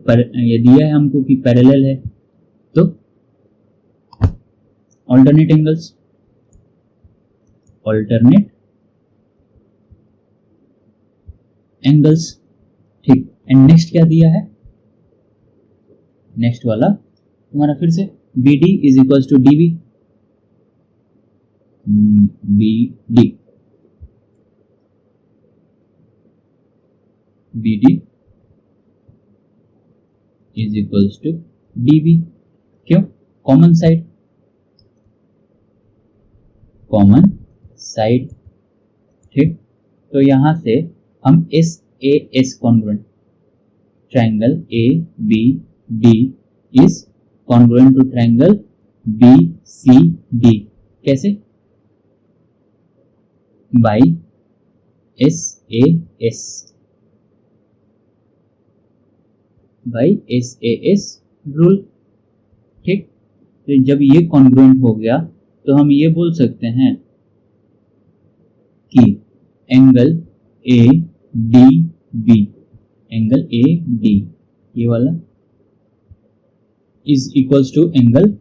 A: ये दिया है हमको कि पैरेलल है, तो ऑल्टरनेट एंगल्स। ठीक, एंड नेक्स्ट क्या दिया है, नेक्स्ट वाला तुम्हारा फिर से BD is equals to DB, BD is equals to DB। क्यों, कॉमन साइड। ठीक, तो यहां से हम SAS congruent, triangle ABD is congruent to triangle BCD, कैसे, बाय SAS रूल। ठीक, तो जब ये कॉन्ग्रुएंट हो गया तो हम ये बोल सकते हैं कि एंगल ADB, ये वाला इज इक्वल्स टू एंगल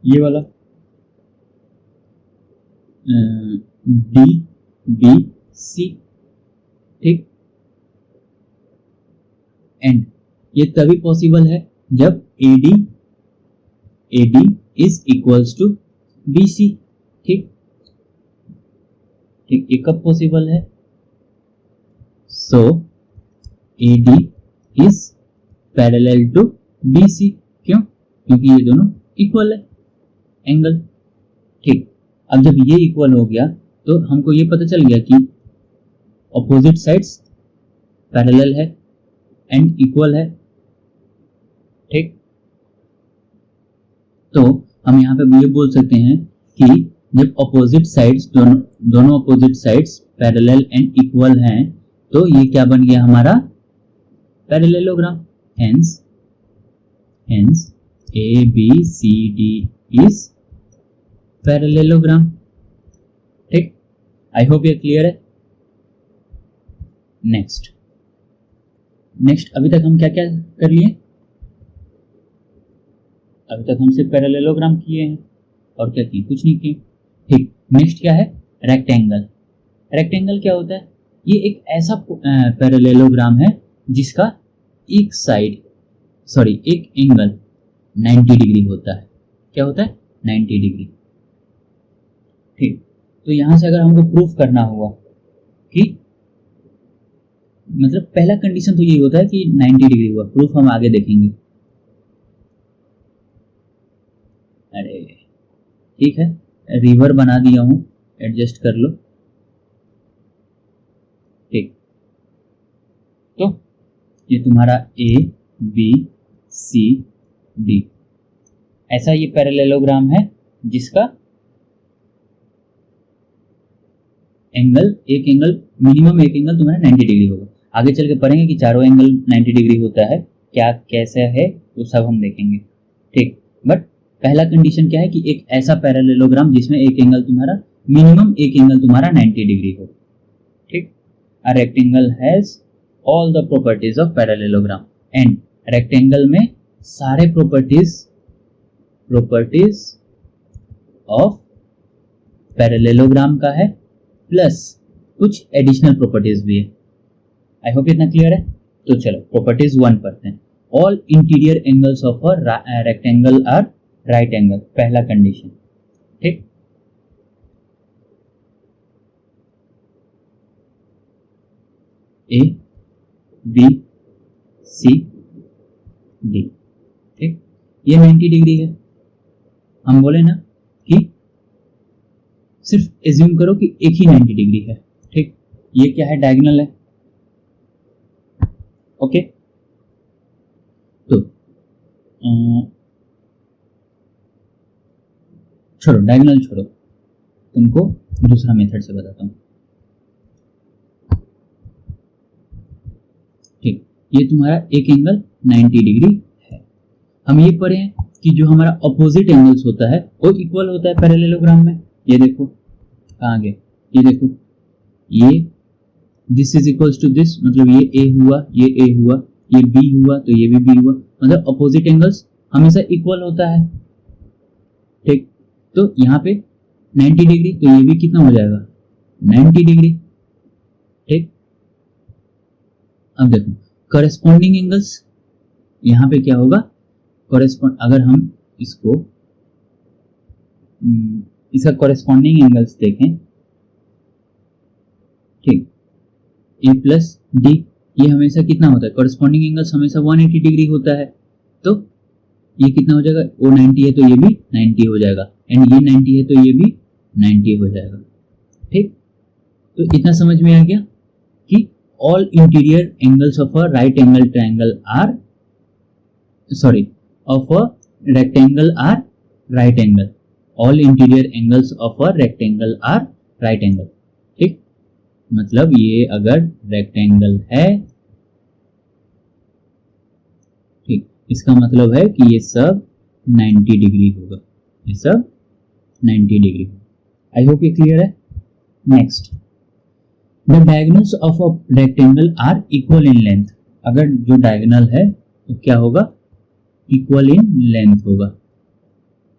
A: ये वाला DBC। ठीक, एंड ये तभी पॉसिबल है जब AD is equals to BC। ठीक, ये कब पॉसिबल है, so AD is parallel to BC। क्यों, क्योंकि ये दोनों इक्वल है एंगल। ठीक, अब जब ये इक्वल हो गया तो हमको ये पता चल गया कि ऑपोजिट साइड्स पैरेलल है एंड इक्वल है। ठीक, तो हम यहाँ पे ये बोल सकते हैं कि जब ऑपोजिट साइड्स दोनों opposite sides parallel and equal हैं तो ये क्या बन गया हमारा parallelogram. Hence ABCD is parallelogram. ठीक, आई होप ये क्लियर है। नेक्स्ट अभी तक हम क्या क्या कर लिए? अभी तक हम सिर्फ पैरेललोग्राम किए हैं और क्या किए? कुछ नहीं किए। ठीक, नेक्स्ट क्या है? रेक्टेंगल। रेक्टेंगल क्या होता है? ये एक ऐसा पैरेललोग्राम है जिसका एक एंगल 90 डिग्री होता है। क्या होता है? 90 डिग्री। ठीक, तो यहां से अगर हमको प्रूफ करना हुआ कि मतलब पहला कंडीशन तो यही होता है कि 90 डिग्री हुआ, प्रूफ हम आगे देखेंगे। अरे ठीक है, रिवर बना दिया हूं, एडजस्ट कर लो। ठीक, तो ये तुम्हारा ABCD ऐसा ये पैरेललोग्राम है जिसका मिनिमम एक एंगल तुम्हारा 90 डिग्री होगा। आगे चल के पढ़ेंगे कि चारों एंगल 90 डिग्री होता है, क्या कैसे है वो सब हम देखेंगे। ठीक, बट पहला कंडीशन क्या है कि एक ऐसा पैरेललोग्राम जिसमें मिनिमम एक एंगल तुम्हारा 90 डिग्री हो। ठीक, a rectangle has all the properties of parallelogram and rectangle में सारे प्रॉपर्टीज ऑफ पैरेललोग्राम का है प्लस कुछ एडिशनल प्रॉपर्टीज भी है। आई होप इतना क्लियर है। तो चलो प्रॉपर्टीज 1 पढ़ते हैं। All interior angles of a rectangle are right angle, पहला कंडीशन। ठीक, ABCD। ठीक, ये 90 डिग्री है। हम बोले ना कि सिर्फ एज्यूम करो कि एक ही 90 डिग्री है। ठीक, ये क्या है? डायगोनल है। ओके, तो छोड़ो डायगोनल छोड़ो, तुमको दूसरा मेथड से बताता हूं। ठीक, ये तुम्हारा एक एंगल 90 डिग्री है। हम ये पढ़े हैं कि जो हमारा अपोजिट एंगल्स होता है वो इक्वल होता है पैरेललोग्राम में। ये देखो कहाँ गए, ये देखो, ये this is equals to this, मतलब ये A हुआ, ये A हुआ, ये B हुआ तो ये भी B हुआ, मतलब अपोजिट एंगल्स हमेशा इक्वल होता है। ठीक, तो यहाँ पे 90 डिग्री तो ये भी कितना हो जाएगा? 90 डिग्री। ठीक, अब देखो कॉरेस्पॉन्डिंग एंगल्स यहाँ पे क्या होगा? अगर हम इसका कॉरेस्पॉन्डिंग एंगल्स देखें, ठीक, A प्लस D ये हमेशा कितना होता है? कॉरेस्पॉन्डिंग एंगल्स हमेशा 180 डिग्री होता है। तो ये कितना हो जाएगा? वो 90 है तो ये भी 90 हो जाएगा, एंड ये 90 है तो ये भी 90 हो जाएगा। ठीक, तो इतना समझ में आ गया कि all interior angles of a right angle triangle are of a rectangle are right angle. All interior angles of a rectangle are right angle. ठीक, मतलब ये अगर रेक्टेंगल है, ठीक, इसका मतलब है कि ये सब 90 डिग्री होगा, ये सब 90 डिग्री होगा। आई होप ये क्लियर है। Next, the diagonals of a rectangle are equal in length. अगर जो डायगोनल है तो क्या होगा? इक्वल इन लेंथ होगा।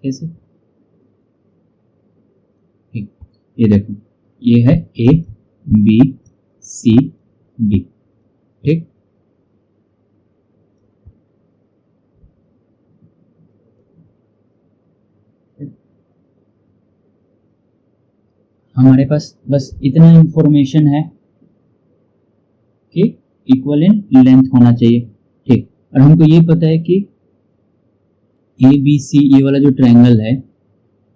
A: कैसे? ठीक, ये देखो, ये है ABCD। ठीक, हमारे पास बस इतना इंफॉर्मेशन है कि इक्वल इन लेंथ होना चाहिए। ठीक, और हमको ये पता है कि ABC ये वाला जो ट्रायंगल है,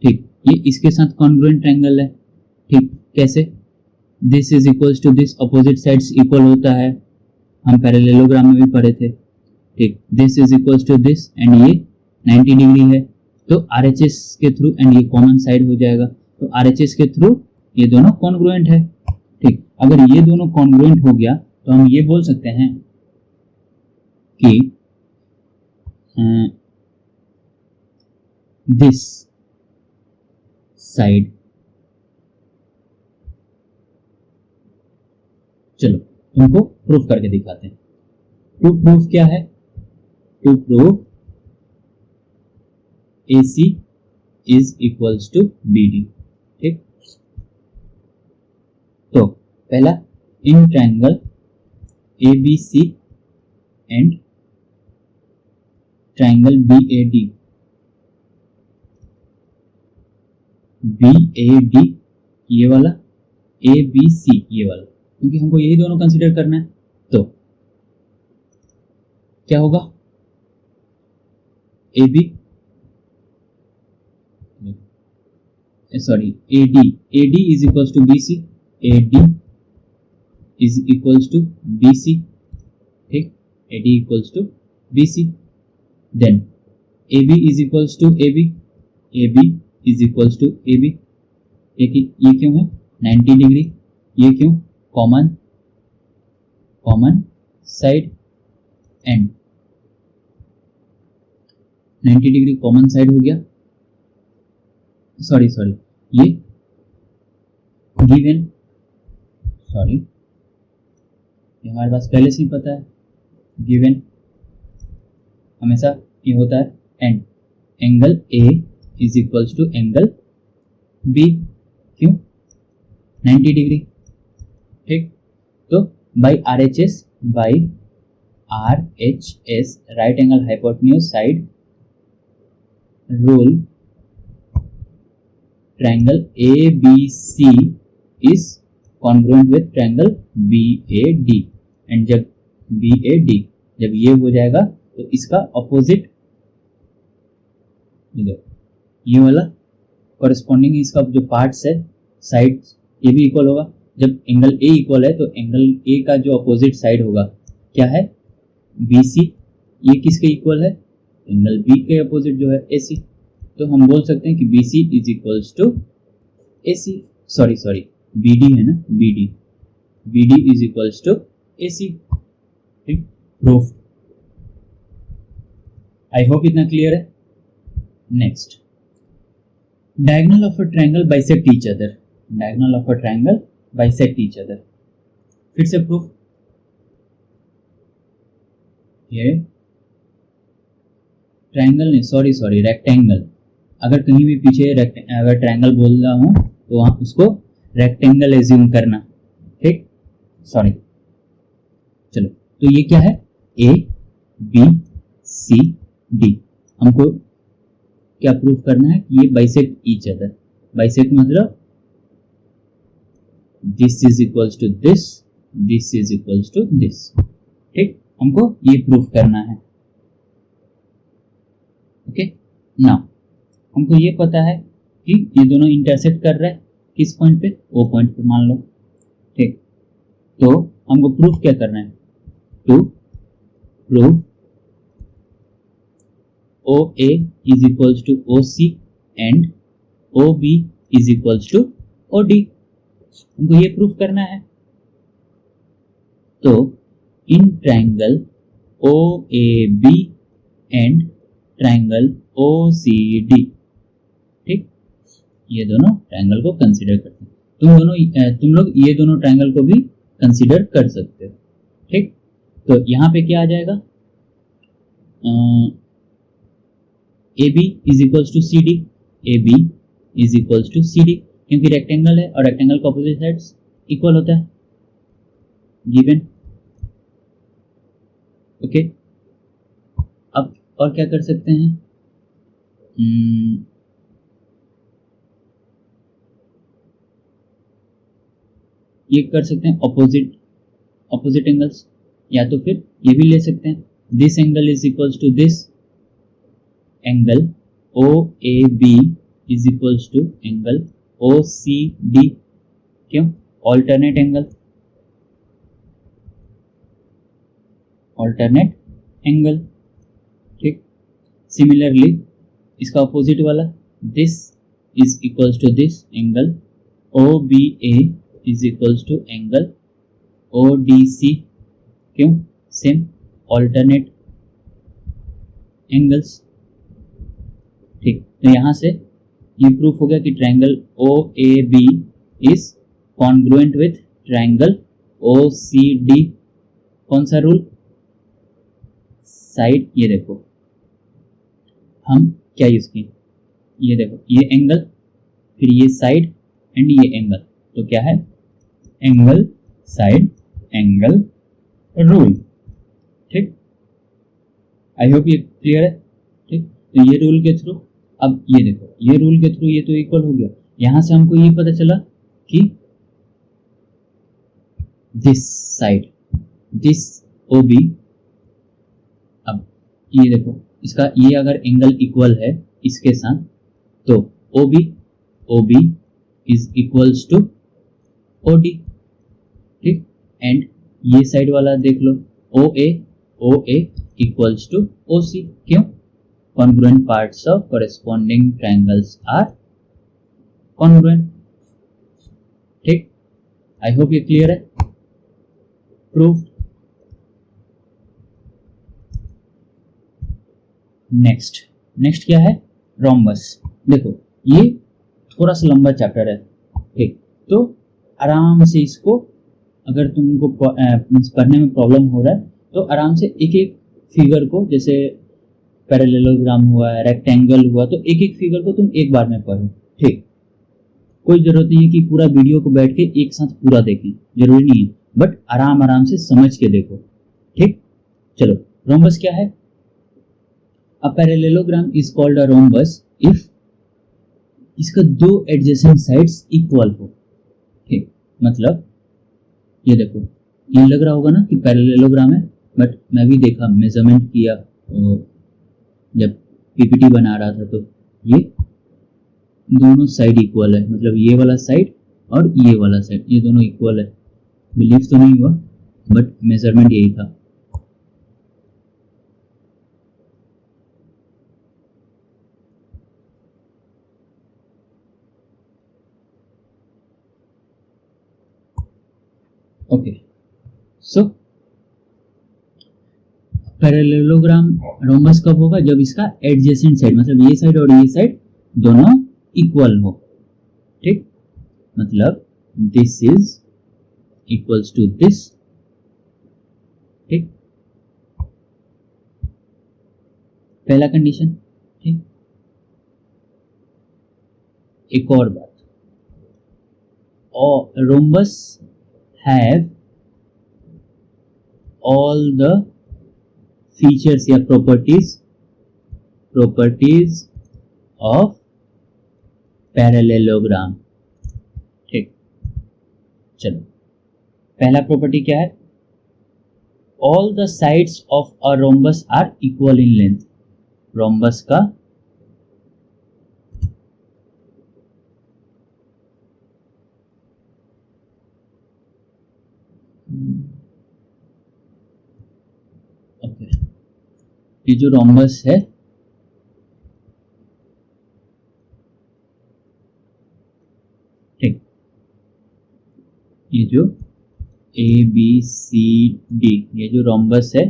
A: ठीक, ये इसके साथ कॉन्ग्रुएंट ट्रायंगल है। ठीक, कैसे? This is equals to this, opposite sides equal होता है, हम पैरेललोग्राम में भी पढ़े थे। ठीक, this is equals to this and ये 90 डिग्री है, तो RHS के थ्रू, एंड ये कॉमन साइड हो जाएगा, तो RHS के थ्रू ये दोनों कॉन्ग्रुएंट है। ठीक, अगर ये दोनों कॉन्ग्रुएंट हो गया तो हम ये बोल सकते हैं कि दिस साइड, चलो तुमको प्रूफ करके दिखाते हैं। टू प्रूफ क्या है? To proof AC is equals to BD। ठीक, तो पहला, in triangle ABC and triangle BAD, ये वाला, ABC ये वाला, क्योंकि हमको यही दोनों कंसीडर करना है। तो क्या होगा? AB sorry AD is equals to BC, AD is equals to BC। ठीक, AD equals to BC। Then AB is equals to AB, AB is equals to AB। ये क्यों है 90 डिग्री? ये क्यों? Common side and 90 degree common side हो गया। Sorry ये given, sorry ये हमारे पास पहले से ही पता है, गिवन हमेशा ये होता है and angle A is equals to angle B। क्यों? 90 डिग्री। ठीक, तो by RHS right angle hypotenuse side rule, triangle ABC is congruent with triangle BAD and जब BAD जब ये हो जाएगा तो इसका ऑपोजिट, ये वाला कॉरेस्पॉन्डिंग इसका जो पार्ट्स है साइड, ये भी इक्वल होगा। जब एंगल A इक्वल है तो एंगल A का जो अपोजिट साइड होगा क्या है? BC। ये किसके इक्वल है? एंगल B के अपोजिट जो है AC। तो हम बोल सकते हैं कि BC is equals to AC, sorry BD है ना, BD is equals to AC। ठीक, प्रूफ। आई होप इतना क्लियर है। Next, diagonal of a triangle bisect each other, diagonal of a triangle bisect each other. फिर से proof, ये triangle नहीं, sorry rectangle. अगर कहीं भी पीछे अगर ट्रायंगल बोल रहा हूं तो वहां उसको रेक्टेंगल एज्यूम करना। ठीक, सॉरी, चलो तो ये क्या है? A B C D। हमको क्या प्रूफ करना है? कि ये बाइसेक्ट ईच अदर। बाइसेक्ट मतलब this is equals to this, this is equals to this. ठीक, हमको ये प्रूफ करना है। ओके, नाउ हमको ये पता है कि ये दोनों इंटरसेक्ट कर रहे हैं किस पॉइंट पे? ओ पॉइंट पे मान लो। ठीक, तो हमको प्रूफ क्या करना है? To proof OA is equals to OC and OB is equals to OD। हमको ये प्रूफ करना है। तो in triangle OAB and triangle OCD, ठीक, ये दोनों ट्रायंगल को कंसीडर करते हैं। तुम लोग ये दोनों ट्रायंगल को भी कंसीडर कर सकते हो। ठीक, तो यहाँ पे क्या आ जाएगा? AB is equals to CD, AB is equals to CD, क्योंकि रेक्टेंगल है और रेक्टेंगल का अपोजिट साइड्स इक्वल होता है, गिवन। ओके, अब और क्या कर सकते हैं? ये कर सकते हैं ऑपोजिट एंगल्स, या तो फिर ये भी ले सकते हैं, this angle is equals to this angle OAB is equals to angle OCD। क्यों? ऑल्टरनेट एंगल, ठीक। सिमिलरली इसका अपोजिट वाला, this is equals to this angle OBA is equals to angle O D C. क्यों? Same alternate angles. ठीक, तो यहां से ये प्रूफ हो गया कि triangle O A B is congruent with triangle O C D. कौन सा रूल? साइड, ये देखो हम क्या यूज किए, ये देखो ये एंगल, फिर ये साइड एंड ये एंगल, तो क्या है? Angle side angle rule. ठीक, आई होप ये क्लियर है। ठीक, तो ये रूल के थ्रू, अब ये देखो ये रूल के थ्रू ये तो इक्वल हो गया। यहां से हमको ये पता चला कि this side, this O B, अब ये देखो इसका ये अगर एंगल इक्वल है इसके साथ, तो O B is equals to O D. ठीक, एंड ये साइड वाला देख लो, ओ ए इक्वल्स टू ओ सी। क्यों? congruent parts of corresponding triangles are congruent। ठीक, आई होप ये क्लियर है। प्रूफ। नेक्स्ट क्या है? रोम्बस। देखो ये थोड़ा सा लंबा चैप्टर है। ठीक, तो आराम से इसको, अगर तुमको पढ़ने में प्रॉब्लम हो रहा है तो आराम से एक एक फिगर को, जैसे पैरेललोग्राम हुआ, रेक्टेंगल हुआ, तो एक एक फिगर को तुम एक बार में पढ़ो। ठीक, कोई जरूरत नहीं है कि पूरा वीडियो को बैठ के एक साथ पूरा देखें, जरूरी नहीं है, बट आराम से समझ के देखो। ठीक, चलो रोम्बस क्या है? A parallelogram is called a rhombus if इसका दो एडजेसेंट साइड्स इक्वल हो। ठीक, मतलब ये देखो, ये लग रहा होगा ना कि पैरेललोग्राम है, बट मैं भी देखा, मेजरमेंट किया जब पीपीटी बना रहा था, तो ये दोनों साइड इक्वल है, मतलब ये वाला साइड और ये वाला साइड, ये दोनों इक्वल है। बिलीव तो नहीं हुआ, बट मेजरमेंट यही था। ओके, सो पैरेललोग्राम रोम्बस कब होगा? जब इसका एडजेसेंट साइड, मतलब ये साइड और ये साइड दोनों इक्वल हो। ठीक, मतलब this is equals to this. ठीक, पहला कंडीशन। ठीक, एक और बात, और rhombus have all the features या प्रॉपर्टीज ऑफ पैरेललोग्राम। ठीक, चलो पहला प्रॉपर्टी क्या है? All the sides of a rhombus are equal in length. Rhombus का ये जो रोम्बस है, ठीक, ये जो ए बी सी डी, ये जो रोम्बस है,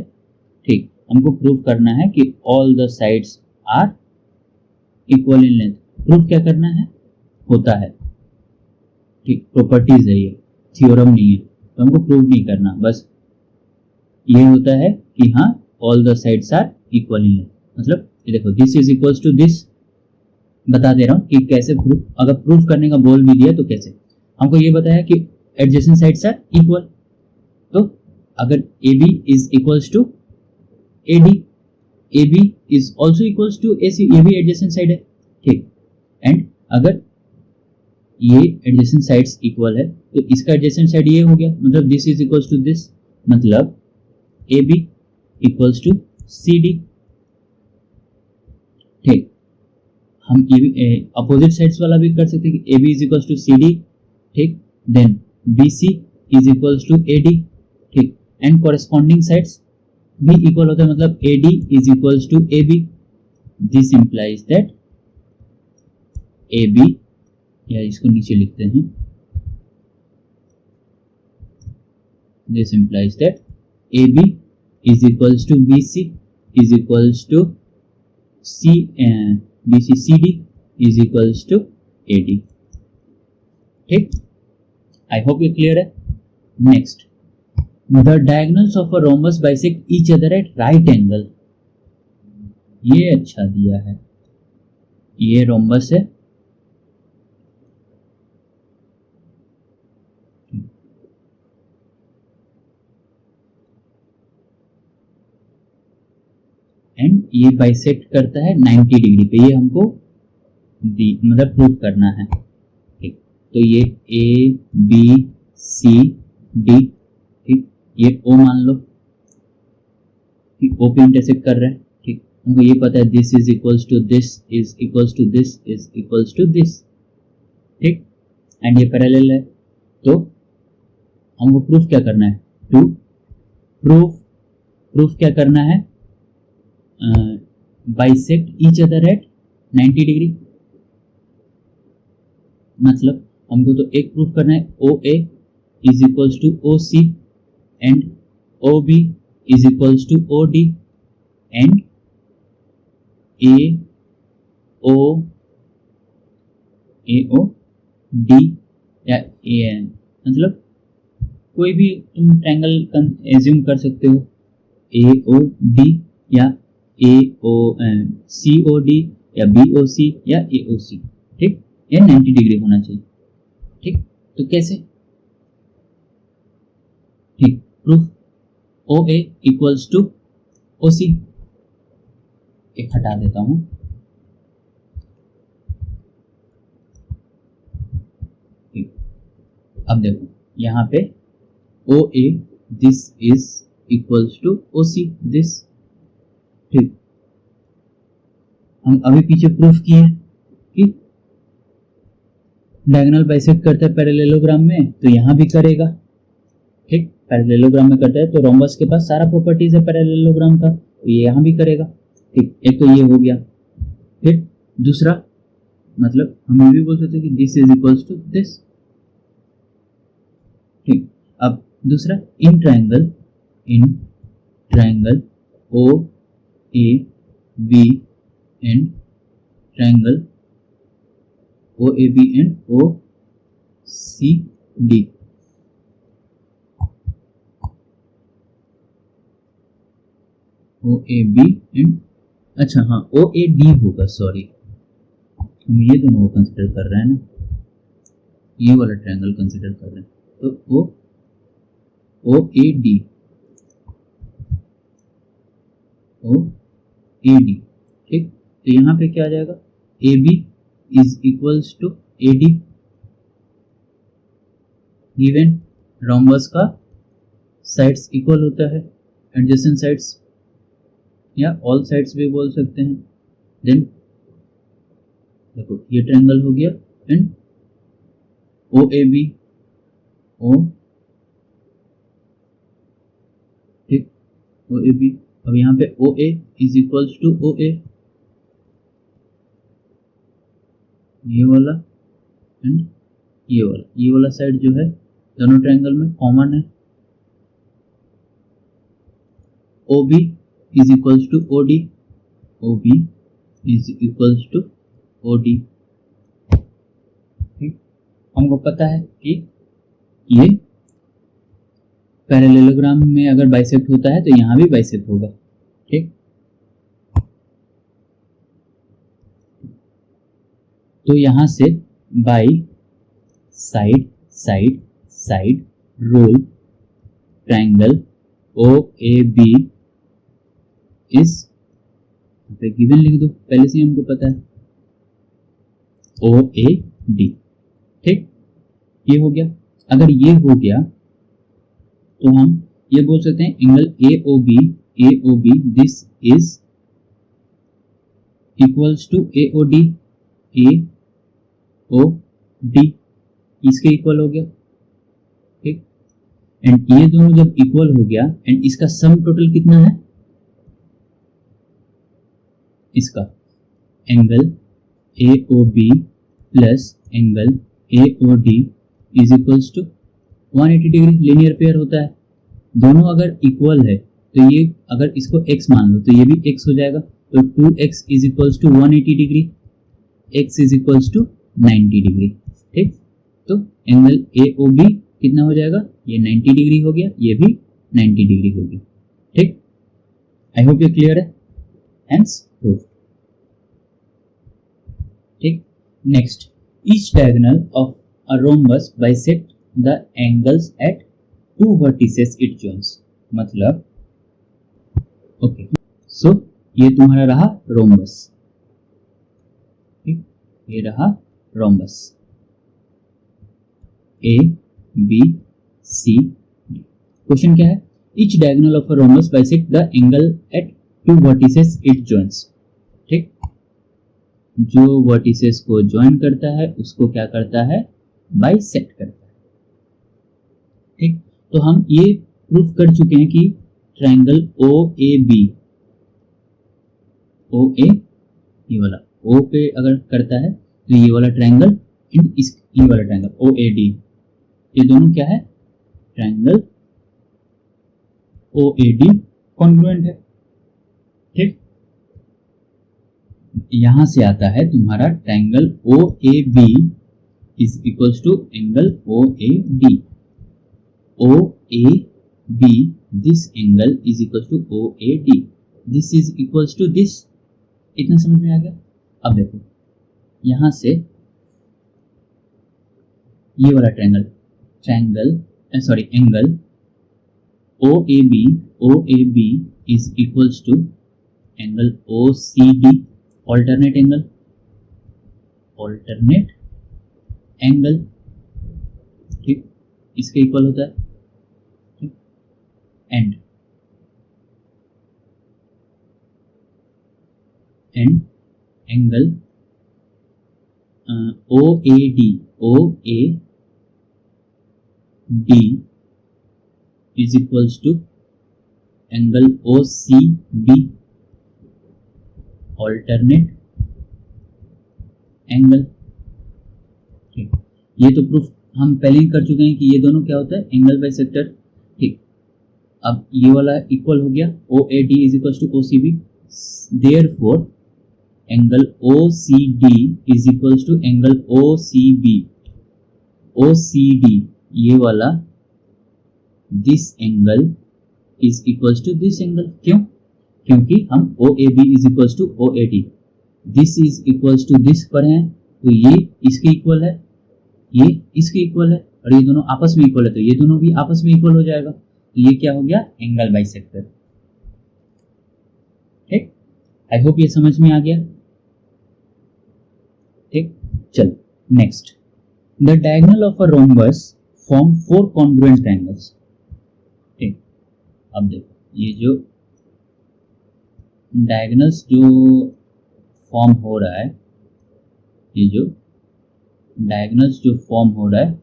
A: ठीक, हमको प्रूव करना है कि all the sides are equal in length. Proof क्या करना है? होता है। ठीक, प्रॉपर्टीज है, ये थ्योरम नहीं है, तो हमको प्रूव नहीं करना, बस ये होता है कि हाँ all the sides are equal in length. मतलब ये देखो, this is equals to this. बता दे रहा हूँ कि कैसे प्रूफ, अगर प्रूफ करने का बोल भी दिया तो कैसे। हमको ये बताया कि एडजेसेंट साइड्स आर इक्वल, तो अगर A B is equals to A D, A B is also equals to A C, ये भी एडजेसेंट साइड है। ठीक, एंड अगर ये एडजेसेंट साइड्स इक्वल है तो इसका एडजेसेंट साइड ये हो गया, मतलब this is equals to this, मतलब A B equals to C D. ठीक, हम ये अपोजिट साइड्स वाला भी कर सकते हैं कि A B is equals to C D. ठीक, then B C is equals to A D. ठीक, एंड कॉरेस्पॉन्डिंग साइड्स भी इक्वल होता है, मतलब A D is equals to A B. This implies that A B, या इसको नीचे लिखते हैं, this implies that AB is equals to BC is equals to BC CD is equals to AD. ठीक, आई होप ये clear है. Next, the diagonals of a rhombus bisect each other eight right angle. ये अच्छा दिया है, ये rhombus है, and ये बाइसेक्ट करता है 90 डिग्री पे. ये हमको मतलब प्रूफ करना है. ठीक, तो ये ए बी सी डी, ठीक, ये ओ मान लो कि ओ पे इंटरसेक्ट कर रहा है. ठीक, हमको ये पता है this is equals to this is equals to this is equals to this. ठीक, एंड ये पैरेलल है, तो हमको प्रूफ क्या करना है? टू प्रूफ क्या करना है? Bisect each other at 90 degree. मतलब हमको तो एक प्रूफ करना है O A is equals to O C and O B is equals to O D and A O D या ए एन. मतलब कोई भी तुम ट्रायंगल एज्यूम कर सकते हो, ए ओ डी या ए ओ सी ओ डी या बी ओ सी या ए ओ सी. ठीक, ये 90 डिग्री होना चाहिए. ठीक, तो कैसे? ठीक, proof O A equals to O C. एक हटा देता हूं. ठीक, अब देखो यहां पे O A this is equals to O C this. ठीक, हम अभी पीछे प्रूफ किए कि डायगोनल बाइसेक्ट करता है पैरेललोग्राम में, तो यहां भी करेगा. ठीक, पैरेललोग्राम में करता है तो रोम्बस के पास सारा प्रॉपर्टीज है पैरेललोग्राम का, तो ये यहां भी करेगा. ठीक, एक तो ये हो गया. फिर दूसरा, मतलब हम ये भी बोल सकते हैं कि this is equals to this. ठीक, अब दूसरा, in triangle O A B and triangle O A B and O C D. O A B and, अच्छा हाँ, ओ ए डी होगा, सॉरी हम ये दोनों को कंसिडर कर रहे हैं ना, ये वाला ट्रायंगल कंसिडर कर रहे हैं. तो ओ ए डी ए डी. ठीक, तो यहां पे क्या आ जाएगा? A B is equals to A D. Given rhombus का साइड्स इक्वल होता है, एडजेसेंट साइड्स या ऑल साइड्स भी बोल सकते हैं. देन देखो ये ट्रायंगल हो गया and O A B O, ठीक, ओ ए बी. अब यहाँ पे O A is equals to ओ ए, ये वाला एंड ये वाला साइड जो है दोनों ट्रायंगल में कॉमन है. O B is equals to O D, O B is equals to O D. ठीक, हमको पता है कि ये पैरेललोग्राम में अगर बाइसेक्ट होता है तो यहां भी बाइसेक्ट होगा. ठीक, तो यहां से by side rule triangle O A B is, given लिख दो, पहले से हमको पता है ओ ए डी. ठीक, ये हो गया. अगर ये हो गया तो हम ये बोल सकते हैं angle A O B this is equals to A O D, इसके इक्वल हो गया. ठीक, एंड ये दोनों जब इक्वल हो गया एंड इसका सम टोटल कितना है? इसका angle A O B plus angle A O D is equals to 180 degree. Linear pair होता है. दोनों अगर इक्वल है तो ये अगर इसको x मान लो तो ये भी x हो जाएगा, तो 2x is equals to 180 degree, x is equals to 90 degree. ठीक, तो एंगल AOB कितना हो जाएगा, ये 90 डिग्री हो गया, ये भी 90 डिग्री होगी। ठीक, आई होप ये क्लियर है, हेंस प्रूफ। ठीक, next, each diagonal of a rhombus bisect the angles at 2 vertices it joins. मतलब ओके, सो ये तुम्हारा रहा रोम्बस। ठीक, ये रहा rhombus A B C D। Question क्या है, each diagonal of a rhombus bisect the angle at 2 vertices it joins. ठीक, जो वर्टिसेस को ज्वाइन करता है उसको क्या करता है, बाइसेक्ट करता है। ठीक, तो हम ये प्रूफ कर चुके हैं कि ट्रायंगल OAB, OA ये वाला O पे अगर करता है तो ये वाला ट्रायंगल एंड ये वाला ट्रायंगल OAD, ये दोनों क्या है, ट्रायंगल OAD कॉन्ग्रुएंट है। ठीक, यहां से आता है तुम्हारा triangle OAB is equals to angle OAD। OAB, this angle is equals to OAD, this is equals to this। इतना समझ में आ गया। अब देखो यहां से ये वाला angle OAB is equals to angle OCD, alternate angle. ठीक, इसके इक्वल होता है। And angle OAD is equals to angle OCB, alternate angle. ठीक, ये तो प्रूफ हम पहले ही कर चुके हैं कि ये दोनों क्या होता है, एंगल बाइसेक्टर। ठीक, अब ये वाला इक्वल हो गया, OAD is equal to OCB, therefore angle OCD is equal to angle OCD ये वाला this angle is equal to this angle. क्यों, क्योंकि हम OAB is equal to OAD, this is equal to this पर है, तो ये इसके इक्वल है, ये इसके इक्वल है, और ये दोनों आपस में इक्वल है, तो ये दोनों भी आपस में इक्वल हो जाएगा, तो ये क्या हो गया, एंगल बाइसेक्टर। ठीक, आई होप ये समझ में आ गया। ठीक, चल next, the diagonal of a rhombus form 4 congruent triangles. ठीक, अब देखो ये जो डायगोनल्स जो फॉर्म हो रहा है, ये जो डायगोनल्स जो फॉर्म हो रहा है,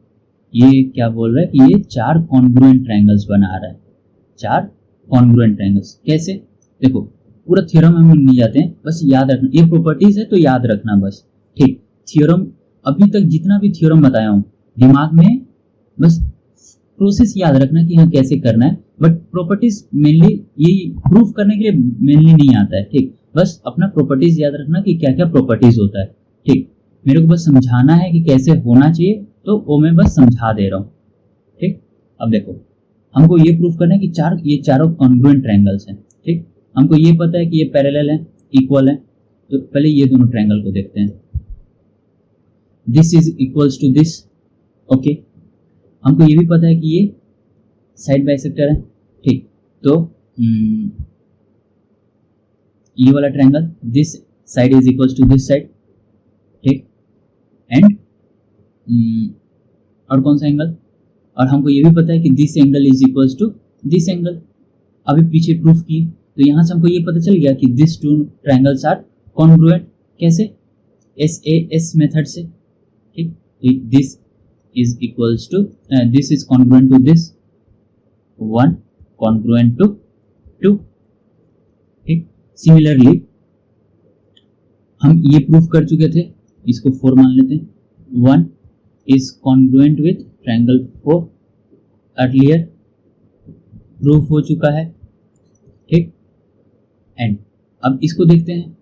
A: ये क्या बोल रहा है कि ये 4 कॉन्ग्रुएंट ट्रायंगल्स बना रहा है। 4 कॉन्ग्रुएंट ट्रायंगल्स कैसे, देखो पूरा थ्योरम हम नहीं जाते हैं, बस याद रखना, ये प्रॉपर्टीज है तो याद रखना बस। ठीक, थ्योरम अभी तक जितना भी थ्योरम बताया हूं दिमाग में बस प्रोसेस याद रखना कि हाँ कैसे करना है, बट प्रॉपर्टीज मेनली ये प्रूफ करने के लिए मेनली नहीं आता है। ठीक, बस अपना प्रॉपर्टीज याद रखना कि क्या क्या प्रॉपर्टीज होता है। ठीक, मेरे को बस समझाना है कि कैसे होना चाहिए, तो वो मैं बस समझा दे रहा हूँ। ठीक, अब देखो हमको ये प्रूफ करना है कि ये चारों कॉन्ग्रुएंट ट्रायंगल्स हैं। ठीक, हमको ये पता है कि ये पैरेलल है, इक्वल है, तो पहले ये दोनों ट्रायंगल को देखते हैं। This is equals to this. Okay, हमको ये भी पता है कि ये साइड बाइसेक्टर है। ठीक, तो ये वाला triangle this side is equals to this side. ठीक, एंड और कौन सा एंगल, और हमको ये भी पता है कि this angle is equals to this angle. अभी पीछे प्रूफ की, तो यहां से हमको ये पता चल गया कि दिस 2 ट्रायंगल्स आर कॉन्ग्रुएंट। कैसे, SAS मेथड से। ठीक, this is equals to this is congruent to this, 1 congruent to 2। ठीक, सिमिलरली हम ये प्रूफ कर चुके थे, इसको 4 मान लेते हैं, 1 is congruent with triangle 4 earlier, proof हो चुका है, ठीक। एंड अब इसको देखते हैं,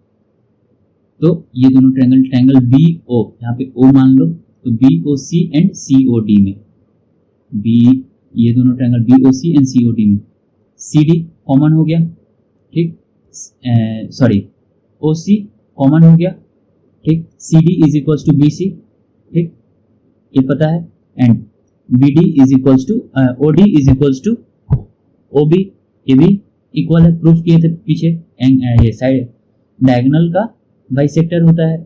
A: तो ये दोनों ट्रायंगल, ट्रायंगल बी ओ, यहाँ पे ओ मान लो, तो B O C and C O D में, बी, ये दोनों triangle B O C and C O D में सी डी कॉमन हो गया, ठीक, सॉरी ओ सी कॉमन हो गया, ठीक, C D is equals to B C, ठीक, ये पता है, and B D is equals to O D is equals to O B, ये भी इक्वल है, प्रूफ किए थे पीछे। ये साइड डायगोनल का बाइसेक्टर होता है,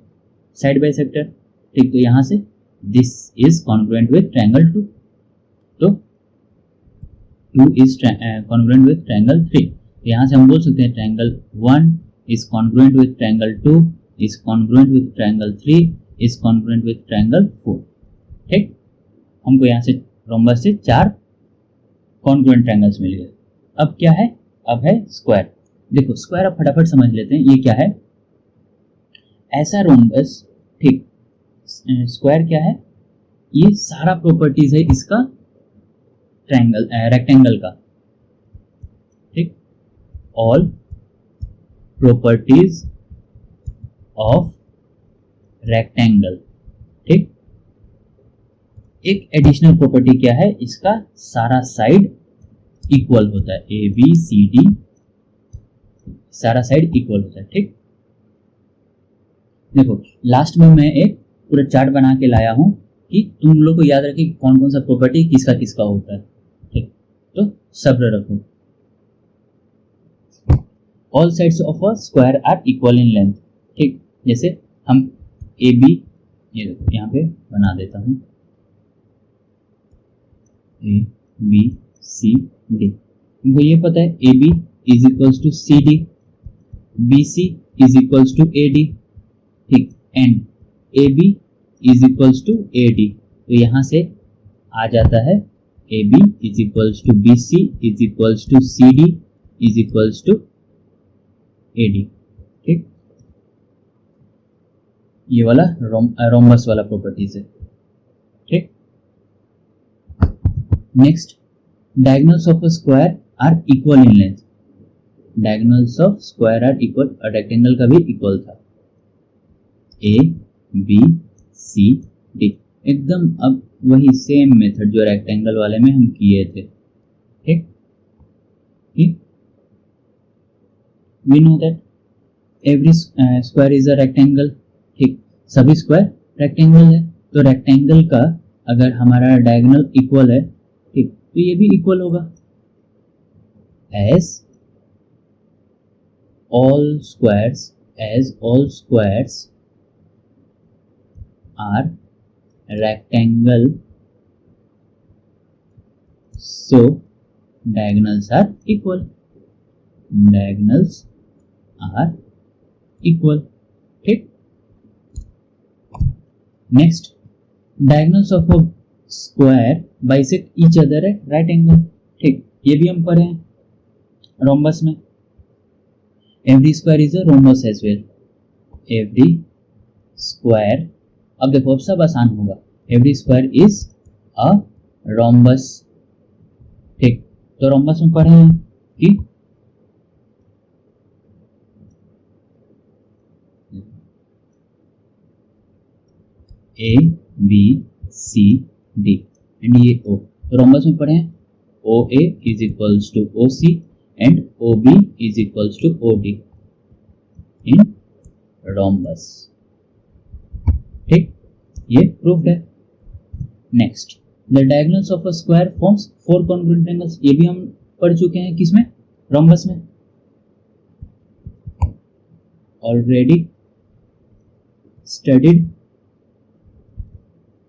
A: साइड बाइसेक्टर, ठीक, तो यहाँ से this is congruent with triangle 2, तो 2 इज कॉन्ग्रुएंट विथ ट्रायंगल 3, तो यहाँ से हम बोल सकते हैं triangle 1 is congruent with triangle 2 is congruent with triangle 3 is congruent with triangle 4, ठीक। हमको यहाँ से रोम्बस से 4 कॉन्ग्रुएंट ट्रायंगल्स मिल गए। अब क्या है, अब है स्क्वायर। देखो स्क्वायर अब फटाफट समझ लेते हैं, ये क्या है, ऐसा रोम्बस, ठीक, स्क्वायर क्या है, ये सारा प्रॉपर्टीज है इसका ट्रायंगल रेक्टेंगल का, ठीक, ऑल प्रॉपर्टीज ऑफ रेक्टेंगल, ठीक। एक एडिशनल प्रॉपर्टी क्या है, इसका सारा साइड इक्वल होता है, ए बी सी डी सारा साइड इक्वल होता है, ठीक। देखो लास्ट में मैं एक पूरा चार्ट बना के लाया हूं कि तुम लोग को याद रखे कौन कौन सा प्रॉपर्टी किसका किसका होता है, ठीक, तो सब्र रखो। All sides of a square are equal in length, ठीक, जैसे हम ए बी, ये देखो यहाँ पे बना देता हूँ, ए बी सी डी, हमको ये पता है A B is equals to C D, B C is equals to A D, ठीक, and A B is equals to A D, तो यहाँ से आ जाता है A B is equals to B C is equals to C D is equals to A D, ठीक। ये वाला रोम्बस वाला प्रॉपर्टीज है, ठीक। Next, diagonals of a square are equal in length, diagonals of square are equal, rectangle का भी equal था, ए B C D, एकदम अब वही सेम मेथड जो रेक्टेंगल वाले में हम किए थे, ठीक, ठीक। We know that every square is a rectangle, ठीक, सभी स्क्वायर रेक्टेंगल है, तो रेक्टेंगल का अगर हमारा डायगोनल इक्वल है, ठीक, तो ये भी इक्वल होगा, as all squares are rectangle, so diagonals are equal, ठीक। Next, diagonals of a square bisect each other at right angle, ठीक, ये भी हम पढ़े हैं रोम्बस में, every square is a rhombus as well, every square, अब देखो अब सब आसान होगा, every square is a rhombus, ठीक, तो रोम्बस में पढ़े हैं कि A B C D and ये ओ, तो रोम्बस में पढ़े हैं O A is equals to O C and O B is equals to O D in rhombus, ठीक, ये प्रूफ है। Next, the diagonals of a square forms 4 congruent triangles, ये भी हम पढ़ चुके हैं किसमें, रोम्बस में, ऑलरेडी स्टडीड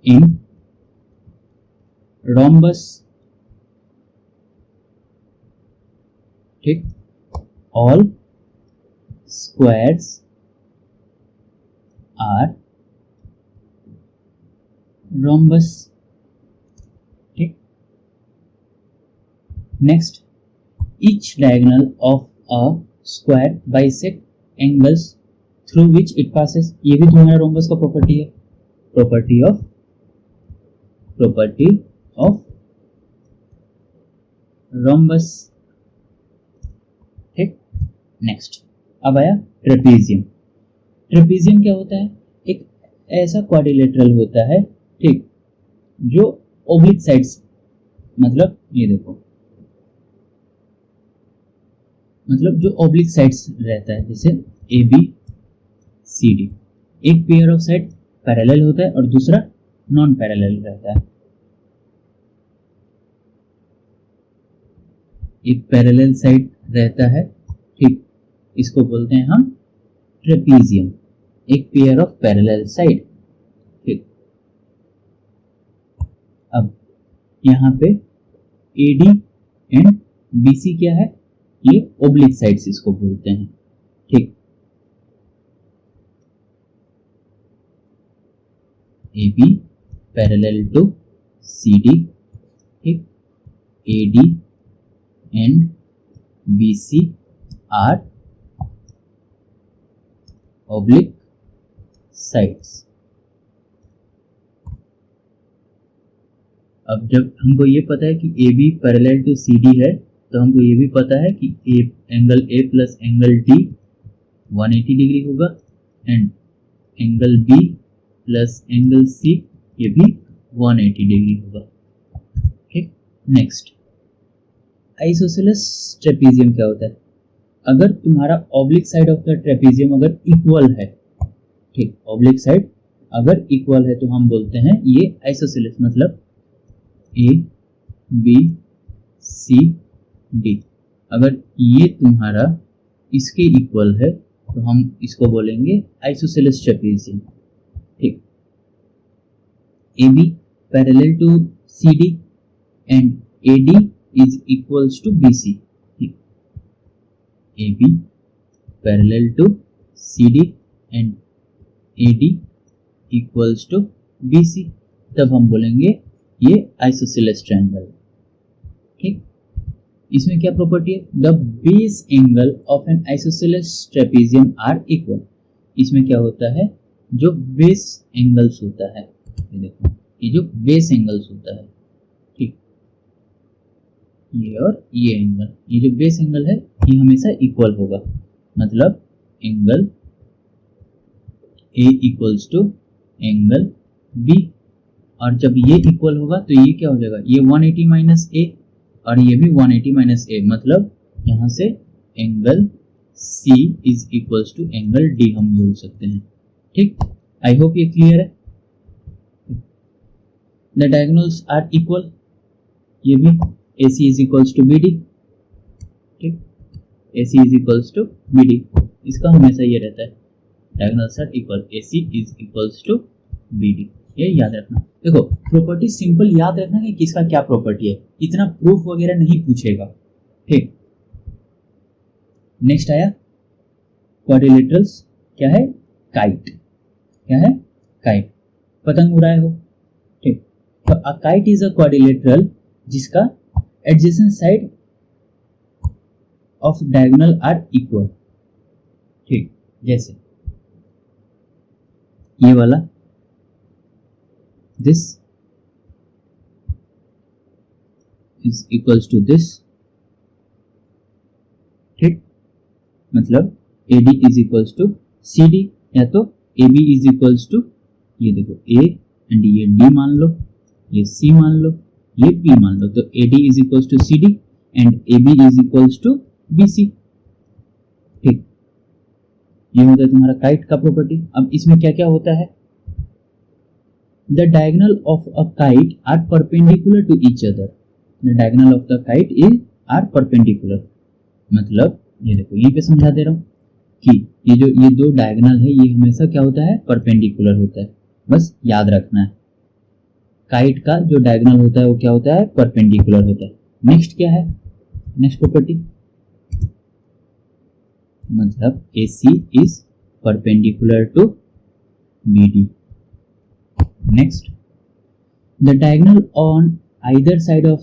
A: इन रोम्बस, ठीक, ऑल स्क्वायर्स आर रोम्बस, ठीक। Next, each diagonal of a square bisect angles through which it passes, ये भी तुम्हारा रोम्बस का प्रॉपर्टी है, प्रॉपर्टी ऑफ रोम्बस, नेक्स्ट अब आया ट्रेपीजियम। ट्रेपीजियम क्या होता है? एक ऐसा क्वाड्रिलेटरल होता है, ठीक, जो ओब्लिक साइड्स, मतलब ये देखो, मतलब जो ओब्लिक साइड्स रहता है, जैसे ए बी सी डी, एक पेयर ऑफ साइड पैरेलल होता है और दूसरा नॉन पैरेलल रहता है। एक पैरेलल साइड रहता है, ठीक, इसको बोलते हैं हम ट्रेपीजियम, एक पेयर ऑफ पैरेलल साइड, ठीक। अब यहाँ पे AD एंड BC क्या है? ये ओब्लिक साइड्स इसको बोलते हैं, ठीक। AB पैरेलल टू CD, ठीक, AD and BC are oblique sides. अब जब हमको ये पता है कि AB पैरेलल टू CD है, तो हमको ये भी पता है कि angle A plus angle D 180 degree होगा and angle B plus angle C ये भी 180 डिग्री होगा, ठीक। नेक्स्ट, आइसोसेलेस ट्रेपीजियम क्या होता है? अगर तुम्हारा oblique side of the trapezium अगर इक्वल है, ठीक, ऑब्लिक साइड अगर इक्वल है तो हम बोलते हैं ये आइसोसेलेस, मतलब A B C D। अगर ये तुम्हारा इसके इक्वल है तो हम इसको बोलेंगे आइसोसेलेस ट्रेपीजियम, ठीक। AB parallel to CD and AD is equals to BC, ठीक। AB parallel to CD and AD equals to BC, तब हम बोलेंगे ये आइसोसेलेस ट्रायंगल, ठीक। इसमें क्या प्रॉपर्टी है? The base angle of an isosceles trapezium are equal. इसमें क्या होता है? जो बेस एंगल्स होता है, ये देखो, ये जो बेस एंगल्स होता है, ठीक, ये और ये एंगल, ये जो बेस एंगल है ये हमेशा इक्वल होगा, मतलब angle A equals to angle B, और जब ये इक्वल होगा तो ये क्या हो जाएगा? ये 180 माइनस A और ये भी 180 माइनस A, मतलब यहाँ से angle C is equals to angle D हम बोल सकते हैं, ठीक। आई होप ये क्लियर है। द डायगोनल्स आर इक्वल, ये भी AC is equals to BD, ठीक, AC is equals to BD, इसका हमेशा ये रहता है, diagonals are equal, AC is equals to BD, ये याद रखना। देखो प्रॉपर्टी सिंपल याद रखना कि किसका क्या प्रॉपर्टी है, इतना प्रूफ वगैरह नहीं पूछेगा, ठीक। नेक्स्ट आया क्वाड्रिलेटरल्स, क्या है? काइट, क्या है? काइट, पतंग उड़ाए हो, ठीक। तो a kite is a quadrilateral जिसका adjacent side of diagonal are equal, ठीक। जैसे ये वाला, this is equals to this, ठीक, मतलब AD is equals to CD, या तो AB is equals to, ये देखो A एंड ये D मान लो, ये C मान लो, ये B मान लो, तो AD is equals to CD and AB is equals to BC, ठीक। ये होता है तुम्हारा काइट का प्रॉपर्टी। अब इसमें क्या क्या होता है? The diagonal of a kite are perpendicular to each other. The diagonal of the kite are perpendicular. मतलब ये देखो यहीं पे समझा दे रहा हूँ कि ये दो डायगोनल है, ये हमेशा क्या होता है? परपेंडिकुलर होता है, बस याद रखना है। काइट का जो डायगोनल होता है वो क्या होता है? परपेंडिकुलर होता है। नेक्स्ट क्या है? नेक्स्ट प्रॉपर्टी, मतलब AC is perpendicular to BD. Next, the diagonal on either side of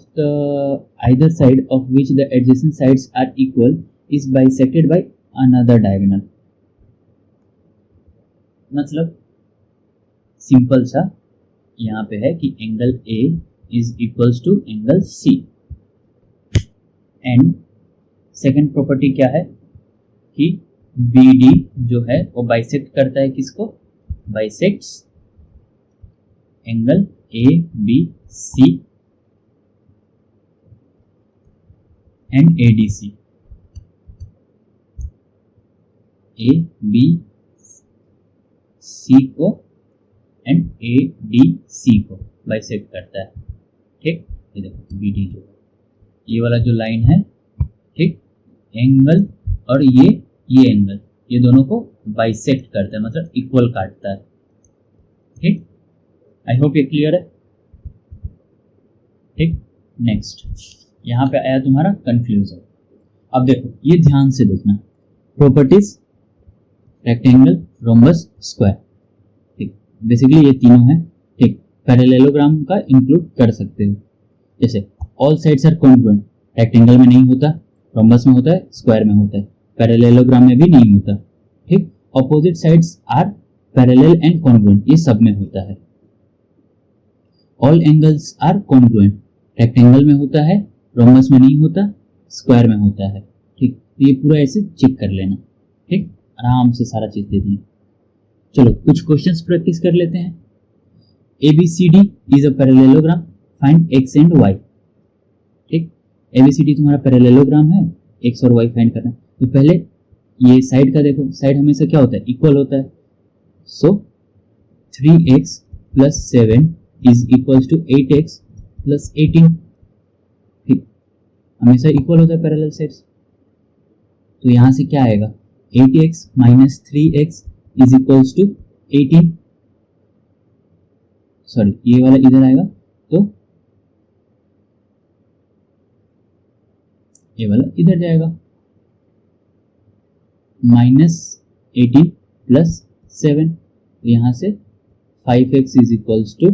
A: which the adjacent sides are equal is bisected by another diagonal. मतलब सिंपल सा यहाँ पे है कि angle A is equals to angle C, and second property क्या है कि BD जो है वो बाइसेक्ट करता है किसको, bisects angle ABC and ADC, ABC को एंड ADC को बाइसेक्ट करता है। ठीक, ये देखो BD जो है, ये वाला जो लाइन है, ठीक, एंगल और ये एंगल, ये दोनों को बाइसेक्ट करता है, मतलब इक्वल काटता है। ठीक, आई होप ये क्लियर है। ठीक, नेक्स्ट यहां पे आया तुम्हारा कंक्लूजन। अब देखो ये ध्यान से देखना, प्रॉपर्टीज रेक्टेंगल, रोम्बस, स्क्वायर। ठीक, बेसिकली ये तीनों हैं। ठीक, पैरेललोग्राम का इंक्लूड कर सकते हो, जैसे all sides are congruent, rectangle में नहीं होता, रोम्बस में होता है, स्क्वायर में होता है, पैरेललोग्राम में भी नहीं होता। ठीक, opposite sides are parallel and congruent, ये सब में होता है। All angles are congruent, rectangle में होता है, रोम्बस में नहीं होता, स्क्वायर में होता है। ठीक, ये पूरा ऐसे चेक कर लेना। ठीक, आराम से सारा चीज दे दी। चलो कुछ क्वेश्चंस प्रैक्टिस कर लेते हैं। ABCD is a parallelogram, find x and y। ठीक, ABCD तुम्हारा पैरेललोग्राम है, x और y फाइंड करना है। तो पहले ये साइड का देखो, साइड हमेशा क्या होता है, इक्वल होता है। So 3x plus 7 is equals to 8x plus 18। ठीक, हमेशा इक्वल होता है पैरेलल साइड्स। तो यहां से क्या आएगा, 8x minus 3x is equals to 18। Sorry, ये वाला इधर आएगा तो ये वाला इधर जाएगा, माइनस 18 प्लस 7। तो यहां से 5x is equals to,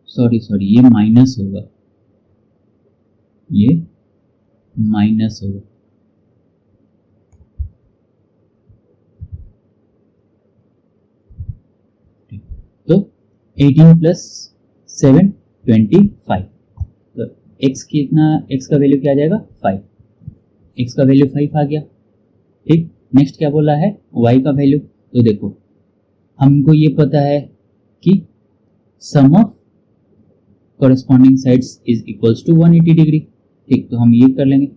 A: sorry ये माइनस होगा, ये माइनस होगा। तो 18 प्लस 7 25। तो x कितना, x का वैल्यू क्या आ जाएगा 5, x का वैल्यू 5 आ गया। ठीक, नेक्स्ट क्या बोला है, y का वैल्यू। तो देखो हमको ये पता है कि sum of corresponding sides is equals to 180 degree. ठीक, तो हम ये कर लेंगे,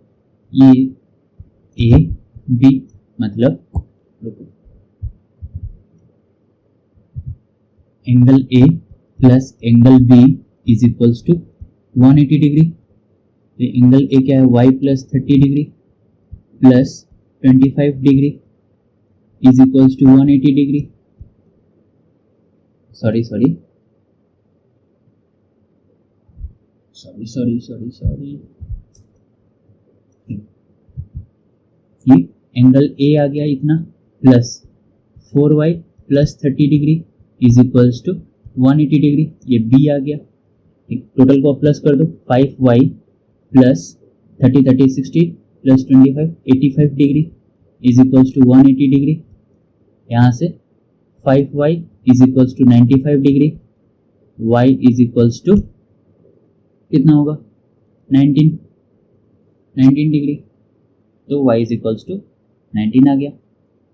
A: ये A B मतलब angle A plus angle B is equals to 180 degree. Angle A क्या है, y plus 30 degree plus 25 degree is equals to 180 degree. Sorry ये एंगल A आ गया इतना, plus 4y plus 30 degree is equals to 180 degree, ये B आ गया। Total को प्लस कर दो, 5y plus 30 60 plus 25 85 degree is equals to 180 degree. यहाँ से 5y is equals to 95 degree, y is equals to कितना होगा 19 डिग्री। तो y इज इक्वल्स टू 19 आ गया,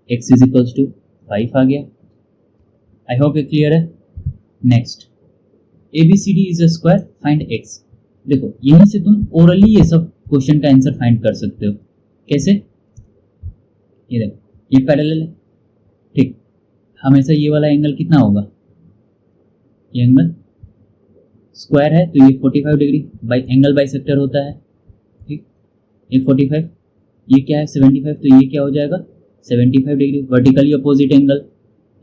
A: x इज इक्वल्स टू 5 आ गया। आई होप ये क्लियर है। Next, ABCD is a square, find x। देखो यहीं से तुम ओरली ये सब क्वेश्चन का आंसर फाइंड कर सकते हो। कैसे, ये देखो ये पैरेलल है। ठीक, हमेशा ये वाला एंगल कितना होगा, ये एंगल स्क्वायर है तो ये 45 डिग्री, बाई एंगल बाइसेक्टर होता है। ठीक, ये 45, ये क्या है 75, तो ये क्या हो जाएगा 75 डिग्री, वर्टिकली अपोजिट एंगल।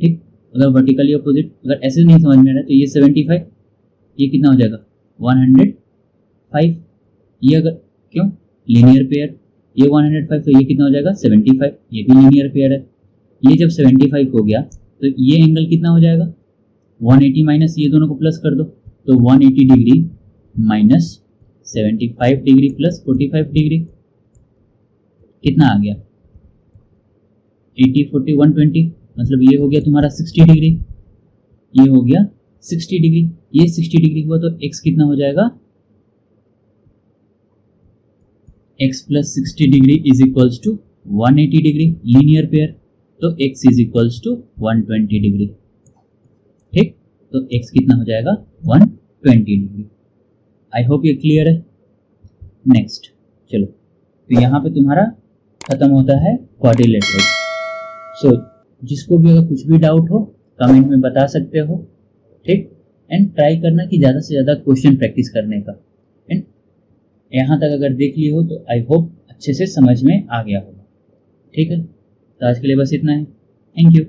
A: ठीक, अगर वर्टिकली अपोजिट, अगर ऐसे नहीं समझ में आ रहा है तो ये 75, ये कितना हो जाएगा 105। ये अगर क्यों लीनियर पेयर, ये 105 तो ये कितना हो जाएगा 75, ये भी लीनियर पेयर है। ये जब 75 हो गया तो ये एंगल कितना हो जाएगा 180 माइनस ये दोनों को प्लस कर दो, तो 180 degree minus 75 degree plus 45 degree कितना आ गया 80 40 120, मतलब ये हो गया तुम्हारा 60 डिग्री, ये हो गया 60 डिग्री। ये 60 डिग्री हुआ तो x कितना हो जाएगा, x plus 60 degree is equals to 180 degree linear pair, तो x is equals to 120 degree. ठीक, तो x कितना हो जाएगा 120 डिग्री। आई होप ये क्लियर है। नेक्स्ट चलो, तो यहाँ पे तुम्हारा खत्म होता है क्वाड्रिलेटरल। सो जिसको भी अगर कुछ भी डाउट हो कमेंट में बता सकते हो। ठीक, एंड ट्राई करना कि ज़्यादा से ज़्यादा क्वेश्चन प्रैक्टिस करने का। एंड यहाँ तक अगर देख ली हो तो आई होप अच्छे से समझ में आ गया होगा। ठीक है, तो आज के लिए बस इतना है। Thank you.